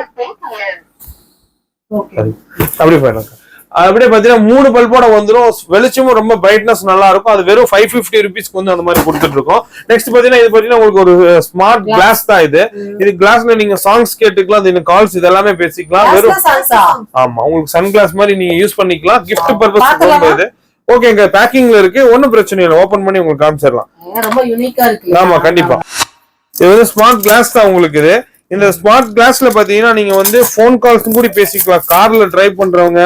அப்படி போயிடும். அப்படியே பாத்தீங்கன்னா 3 பல்போட வந்துடும். வெளிச்சமும் ரொம்ப பிரைட்னஸ் நல்லா இருக்கும். அது வெறும் 550 ருபீஸ்க்கு வந்து அந்த மாதிரி கொடுத்துட்டு இருக்கோம். நெக்ஸ்ட் பாத்தீங்கன்னா இது பாத்தீங்கன்னா உங்களுக்கு ஒரு ஸ்மார்ட் கிளாஸ் தான் இது. இது கிளாஸ்ல நீங்க சாங்ஸ் கேட்டுக்கலாம், அது கால்ஸ் இதெல்லாமே பேசிக்கலாம். வெறும் ஆமா உங்களுக்கு சன் கிளாஸ் மாதிரி நீங்க யூஸ் பண்ணிக்கலாம். கிஃப்ட் பர்பஸ் இது. ஓகேங்க, பேக்கிங்ல இருக்கு, ஒன்னும் பிரச்சனை இல்லை. ஓபன் பண்ணி உங்களுக்கு காமிச்சிடலாம். ரொம்ப யூனிக்கா இருக்கு. ஆமா கண்டிப்பா. இது வந்து ஸ்மார்ட் கிளாஸ் தான் உங்களுக்கு. இது இந்த ஸ்மார்ட் கிளாஸ்ல பாத்தீங்கன்னா நீங்க வந்து போன் கால்ஸ் கூட பேசிக்கலாம். கார்ல டிரைவ் பண்றவங்க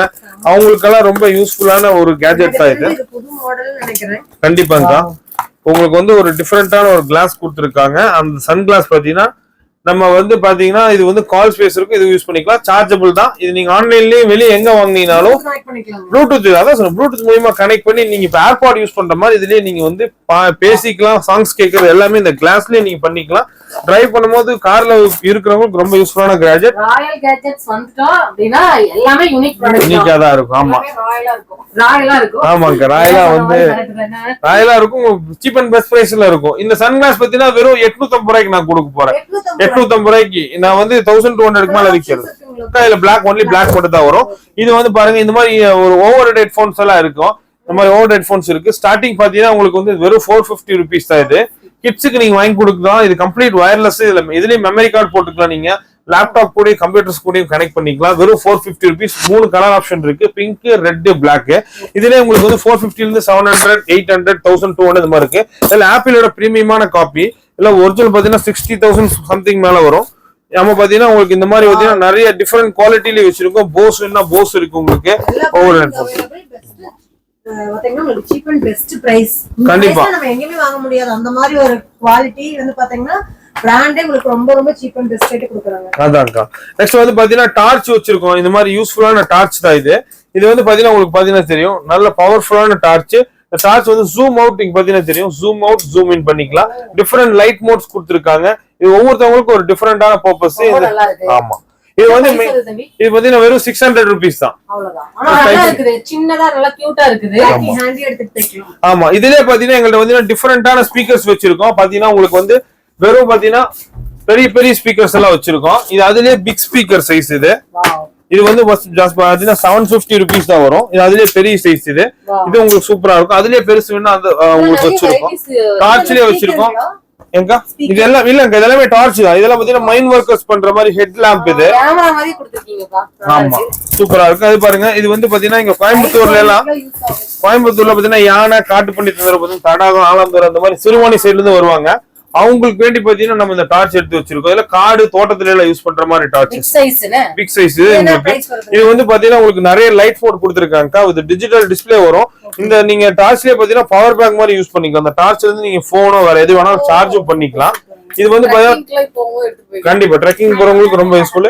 அவங்களுக்கெல்லாம் ரொம்ப யூஸ்ஃபுல்லான ஒரு கேஜெட் தான் இது. கண்டிப்பாங்க. உங்களுக்கு வந்து ஒரு டிஃபரெண்டான ஒரு கிளாஸ் கொடுத்துருக்காங்க. அந்த சன் கிளாஸ் பாத்தீங்கன்னா நம்ம வந்து பாத்தீங்கன்னா இது வந்து கால் ஸ்பேஸ் இருக்கும், இது யூஸ் பண்ணிக்கலாம். சார்ஜபிள் தான் இது. நீங்க ஆன்லைன்லயே வெளியே எங்க வாங்கினீங்கனாலும் ப்ளூடூத், அதான் சொல்றேன், ப்ளூடூத் மூலமா கனெக்ட் பண்ணி நீங்க இப்ப ஏர்பாட் யூஸ் பண்ற மாதிரி இதுலயே நீங்க வந்து பேசிக்கலாம். சாங்ஸ் கேட்கறது எல்லாமே இந்த கிளாஸ்லயே நீங்க பண்ணிக்கலாம். டிரைவ் பண்ணும்போது கார்ல இருக்கிறவங்களுக்கு ரொம்ப யூஸ்ஃபுல்லான கேஜெட். ராயல் கேஜெட்ஸ் வந்துட்டோம் அப்படின்னா எல்லாமே யூனிக் ப்ராடக்ட், யூனிக்கா தான் இருக்கும். ஆமா ராயலா இருக்கும். ஆமாங்க, ராயலா வந்து ராயலா இருக்கும். சீப் அண்ட் பெஸ்ட் பிரைஸ்ல இருக்கும். இந்த சன் கிளாஸ் பாத்தீங்கன்னா வெறும் 850 ரூபாய்க்கு நான் கொடுக்க போறேன். 850 ரூபாய்க்கு நான் வந்து 1200 மேல விற்கிறது. இதுல பிளாக், ஒன்லி பிளாக் மட்டும் தான் வரும். இது வந்து பாருங்க இந்த மாதிரி ஒரு ஓவர் ஹெட் போன்ஸ் எல்லாம் இருக்கும். இந்த மாதிரி ஓவர் ஹெட் போன்ஸ் இருக்கு. ஸ்டார்டிங் பாத்தீங்கன்னா உங்களுக்கு வந்து வெறும் 450 ருபீஸ் தான் இது. கிட்ஸுக்கு நீங்க வாங்கி கொடுக்கலாம். இது கம்ப்ளீட் வயர்லெஸ். இதுலயே மெமரி கார்டு போட்டுக்கலாம். நீங்க லேப்டாப் கூட கம்ப்யூட்டர்ஸ் கூட கனெக்ட் பண்ணிக்கலாம். வெறும் 450 ருபீஸ். 3 கலர் ஆப்ஷன் இருக்கு, பிங்க், ரெட், பிளாக். இதுல உங்களுக்கு வந்து 450 இருந்து 700, 800, 1200 இந்த மாதிரி இருக்கு. இதுல ஆப்பிளோட பிரீமியமான காப்பி. இல்ல ஒரிஜினல் பாத்தீங்கன்னா 60,000 சம்திங் மேல வரும். நம்ம பாத்தீங்கன்னா உங்களுக்கு இந்த மாதிரி பாத்தீங்கன்னா நிறைய டிஃபரெண்ட் குவாலிட்டில வச்சிருக்கோம். போஸ்னா போஸ் இருக்கு உங்களுக்கு. Over cheap and best price. கண்டிப்பா நம்ம எங்கேயுமே வாங்க முடியாது அந்த மாதிரி ஒரு குவாலிட்டி வந்து பாத்தீங்கன்னா பிராண்டே உங்களுக்கு ரொம்ப ரொம்ப சீப் அண்ட் பெஸ்ட் ரேட் கொடுக்குறாங்க. அதான்க்கா. நெக்ஸ்ட் வந்து பாத்தீங்கன்னா டார்ச் வச்சிருக்கோம். இந்த மாதிரி யூஸ்ஃபுல்லான டார்ச் தான் இது. இது வந்து பாத்தீங்கன்னா உங்களுக்கு பாத்தீங்கன்னா தெரியும், நல்ல பவர்ஃபுல்லான டார்ச். இந்த டார்ச் வந்து ஜூம் அவுட் பாத்தீங்கன்னா தெரியும், ஜூம் அவுட், ஜூம் இன் பண்ணிக்கலாம். டிஃபரெண்ட் லைட் மோட்ஸ் கொடுத்திருக்காங்க. இது ஒவ்வொருத்தவங்களுக்கும் ஒரு டிஃபரெண்டான பர்பஸ். ஆமா இது வந்து இது பாத்தீங்கன்னா வெறும் 600 ருபீஸ் தான். சின்னதா நல்லா கியூட்டா இருக்குது. ஹேண்டி எடுத்துட்டு போய்க்கலாம். ஆமா இதுலயே பாத்தீங்கன்னா எங்கள்ட்ட வந்து டிஃபரெண்டான ஸ்பீக்கர்ஸ் வச்சிருக்கோம். பாத்தீங்கன்னா உங்களுக்கு வந்து வெறும் பாத்தீங்கன்னா பெரிய பெரிய ஸ்பீக்கர்ஸ் எல்லாம் வச்சிருக்கோம். இது அதுலயே பிக் ஸ்பீக்கர் சைஸ். இது வந்து பாத்தீங்கன்னா 750 ருபீஸ் தான் வரும். இது அதுலயே பெரிய சைஸ். இது உங்களுக்கு சூப்பரா இருக்கும். அதுலயே பெருசு வேணா அந்த உங்களுக்கு வச்சிருக்கோம். டார்ச்லயே வச்சிருக்கோம். எங்க இது எல்லாம் இல்லங்க, இதெல்லாமே டார்ச் தான். இதெல்லாம் பாத்தீங்கன்னா மைன் ஒர்க்கர்ஸ் பண்ற மாதிரி ஹெட் லேம்ப். இது கேமரா மாதிரி கொடுத்திருக்கீங்கப்பா. ஆமா சூப்பரா இருக்கு. அது பாருங்க, இது வந்து பாத்தீங்கன்னா இங்க கோயம்புத்தூர்ல பாத்தீங்கன்னா யானை, காட்டு பண்ணி தந்துற தடாகம், ஆலந்தூர் அந்த மாதிரி சிறுவாணி சைடுல இருந்து வருவாங்க. அவங்களுக்கு வேண்டி பாத்தீங்கன்னா நம்ம இந்த டார்ச் எடுத்து வச்சிருக்கோம். இதுல காடு தோட்டத்துல எல்லாம் யூஸ் பண்ற மாதிரி டார்ச். Big size. இது வந்து பாத்தீங்கன்னா உங்களுக்கு நிறைய லைட் மோட் கொடுத்திருக்காங்க. இது டிஜிட்டல் டிஸ்பிளே வரும். இந்த நீங்க டார்ச்லயே பாத்தீங்கன்னா பவர் பேங்க் மாதிரி யூஸ் பண்ணிக்கலாம். அந்த டார்ச்ல இருந்து நீங்க போனோ வேற எது வேணாலும் சார்ஜும் பண்ணிக்கலாம். இது வந்து பாத்தீங்கன்னா கண்டிப்பா ட்ரெக்கிங் போறவங்களுக்கு ரொம்ப யூஸ்ஃபுல்.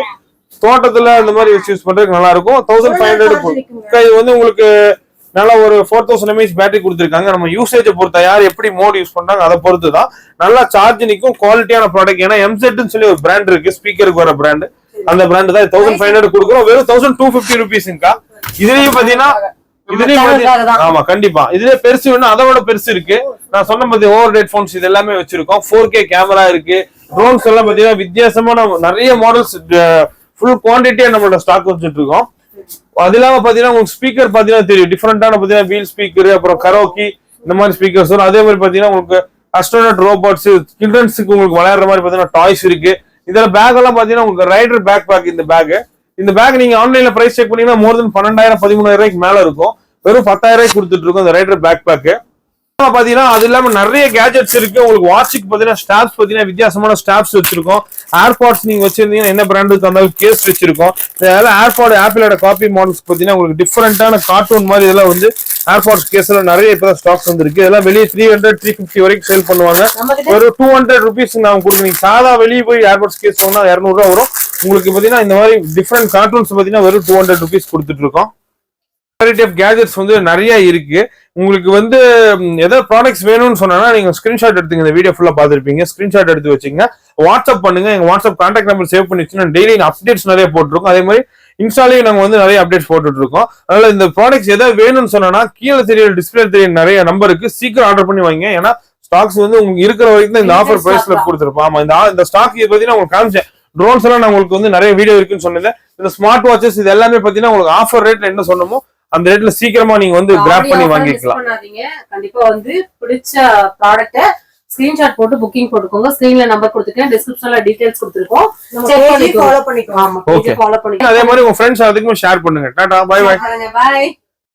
தோட்டத்துல அந்த மாதிரி வச்சு யூஸ் பண்றதுக்கு நல்லா இருக்கும். 1500. இது வந்து உங்களுக்கு நல்லா ஒரு 4000 mAh பேட்டரி கொடுத்திருக்காங்க. நம்ம யூசேஜ் பொறுத்த யார் எப்படி மோட் யூஸ் பண்றாங்க அதை பொறுத்து தான். நல்லா சார்ஜ் நிற்கும். குவாலிட்டியான ப்ராடக்ட். ஏன்னா எம்செட்னு சொல்லி ஒரு பிராண்ட் இருக்கு, ஸ்பீக்கருக்கு வர பிராண்ட். அந்த பிராண்ட் தான் 1500 கொடுக்குறோம். வெறும் 1250 ருபீஸ்ங்கா. இதுலயும் பாத்தீங்கன்னா ஆமா கண்டிப்பா இதுல பெருசு வேணும், அதை விட பெருசு இருக்கு. நான் சொன்ன மாதிரி ஓவர் ஹெட் போன்ஸ் இது எல்லாமே வச்சிருக்கோம். 4K கேமரா இருக்கு. ட்ரோன்ஸ் எல்லாம் பாத்தீங்கன்னா வித்தியாசமான நிறைய மாடல்ஸ் ஃபுல் குவான்டிட்டியா நம்மளோட ஸ்டாக் வச்சுட்டு இருக்கோம். அது இல்லாம பாத்தீங்கன்னா உங்களுக்கு ஸ்பீக்கர் பாத்தீங்கன்னா தெரியும், டிஃபரெண்டான பாத்தீங்கன்னா வீல் ஸ்பீக்கர், அப்புறம் கரோக்கி இந்த மாதிரி ஸ்பீக்கர்ஸ் வரும். அதே மாதிரி பாத்தீங்கன்னா உங்களுக்கு அஸ்ட்ரோனட் ரோபோட்ஸ், சில்ட்ரன்ஸுக்கு உங்களுக்கு விளையாடுற மாதிரி பாத்தீங்கன்னா டாய்ஸ் இருக்கு. இதுல பேக் எல்லாம் பாத்தீங்கன்னா உங்களுக்கு ரைடர் பேக் பேக். இந்த பேக் நீங்க ஆன்லைன்ல பிரைஸ் செக் பண்ணீங்கன்னா மோர் தென் 12,000 13,000 ரூபாய்க்கு மேல இருக்கும். வெறும் 10,000 ரூபாய்க்கு கொடுத்துட்டு இருக்கோம் இந்த ரைடர் பேக் பேக். பாத்தீங்கன்னா அது இல்லாம நிறைய கேஜெட்ஸ் இருக்கு. உங்களுக்கு வாட்சுக்கு பாத்தீங்கன்னா ஸ்டாப்ஸ் பாத்தீங்கன்னா வித்தியாசமான ஸ்டாப்ஸ் வச்சிருக்கோம். ஏர்பாட்ஸ் நீங்க வச்சிருந்தீங்கன்னா என்ன பிராண்டுக்கு அந்த கேஸ் வச்சிருக்கோம். ஏர்பாட் ஆப்பிளோட காப்பி மாடல்ஸ் பாத்தீங்கன்னா உங்களுக்கு டிஃபரெண்டான கார்ட்டூன் மாதிரி இதெல்லாம் வந்து ஏர்பாட்ஸ் கேஸ்ல நிறைய இப்பதான் ஸ்டாக்ஸ் வந்துருக்கு. இதெல்லாம் வெளியே 300 350 வரைக்கும் சேல் பண்ணுவாங்க. ஒரு 200 ருபீஸ் நான் கொடுங்க. சாதா வெளியே போய் ஏர்பாட்ஸ் கேஸ் சொன்னா 200 ரூபா வரும். உங்களுக்கு பாத்தீங்கன்னா இந்த மாதிரி டிஃபரெண்ட் கார்ட்டூன்ஸ் பாத்தீங்கன்னா வெறும் 200 ருபீஸ் கொடுத்துட்டு இருக்கோம். கேஜெட்ஸ் வந்து நிறைய இருக்கு. உங்களுக்கு வந்து ஏதாவது ப்ராடக்ட்ஸ் வேணும்னு சொன்னா நீங்க ஸ்கிரீன்ஷாட் எடுத்துங்க. இந்த வீடியோ ஃபுல்லா பாத்துருப்பீங்க. ஸ்கிரீன்ஷாட் எடுத்து வச்சுங்க. வாட்ஸ்அப் பண்ணுங்க. எங்க வாட்ஸ்அப் கான்டாக்ட் நம்பர் சேவ் பண்ணி வச்சுன்னா டெய்லி அப்டேட்ஸ் நிறைய போட்டுருக்கோம். அதே மாதிரி இன்ஸ்டாலையும் நாங்க வந்து நிறைய அப்டேட்ஸ் போட்டுட்டு இருக்கோம். அதனால இந்த ப்ராடக்ட்ஸ் ஏதாவது வேணும்னு சொன்னா கீழே தெரிய டிஸ்பிளே தெரிய நிறைய நம்பருக்கு சீக்கிரம் ஆர்டர் பண்ணி வாங்க. ஏன்னா ஸ்டாக்ஸ் வந்து உங்களுக்கு இருக்கிற வரைக்கும் தான் இந்த ஆஃபர் பிரைஸ்ல கொடுத்துருப்போம். ஆமா இந்த ஸ்டாக் பாத்தீங்கன்னா உங்களுக்கு காமிச்சேன். ட்ரோன்ஸ் எல்லாம் நான் உங்களுக்கு வந்து நிறைய வீடியோ இருக்குன்னு சொன்னேன். இந்த ஸ்மார்ட் வாட்சஸ் இது எல்லாமே பாத்தீங்கன்னா உங்களுக்கு ஆஃபர் ரேட்ல என்ன சொன்னமோ அந்த ரேட்ல சீக்கிரமா நீங்க வந்து கிராப் பண்ணி வாங்கிக்கலாம். பண்ணாதீங்க. கண்டிப்பா வந்து பிடிச்ச ப்ராடக்ட்ட ஸ்கிரீன்ஷாட் போட்டு புக்கிங் போட்டுக்கோங்க. ஸ்கிரீன்ல நம்பர் கொடுத்துட்டேன், டிஸ்கிரிப்ஷன்ல டீடைல்ஸ் கொடுத்துருக்கோம். ஃபாலோ பண்ணிக்கோங்க. ஆமா, ஃபாலோ பண்ணிக்கோங்க. அதே மாதிரி உங்க ஃப்ரெண்ட்ஸ் அதுக்கும் ஷேர் பண்ணுங்க. Tata, bye bye. பாய்.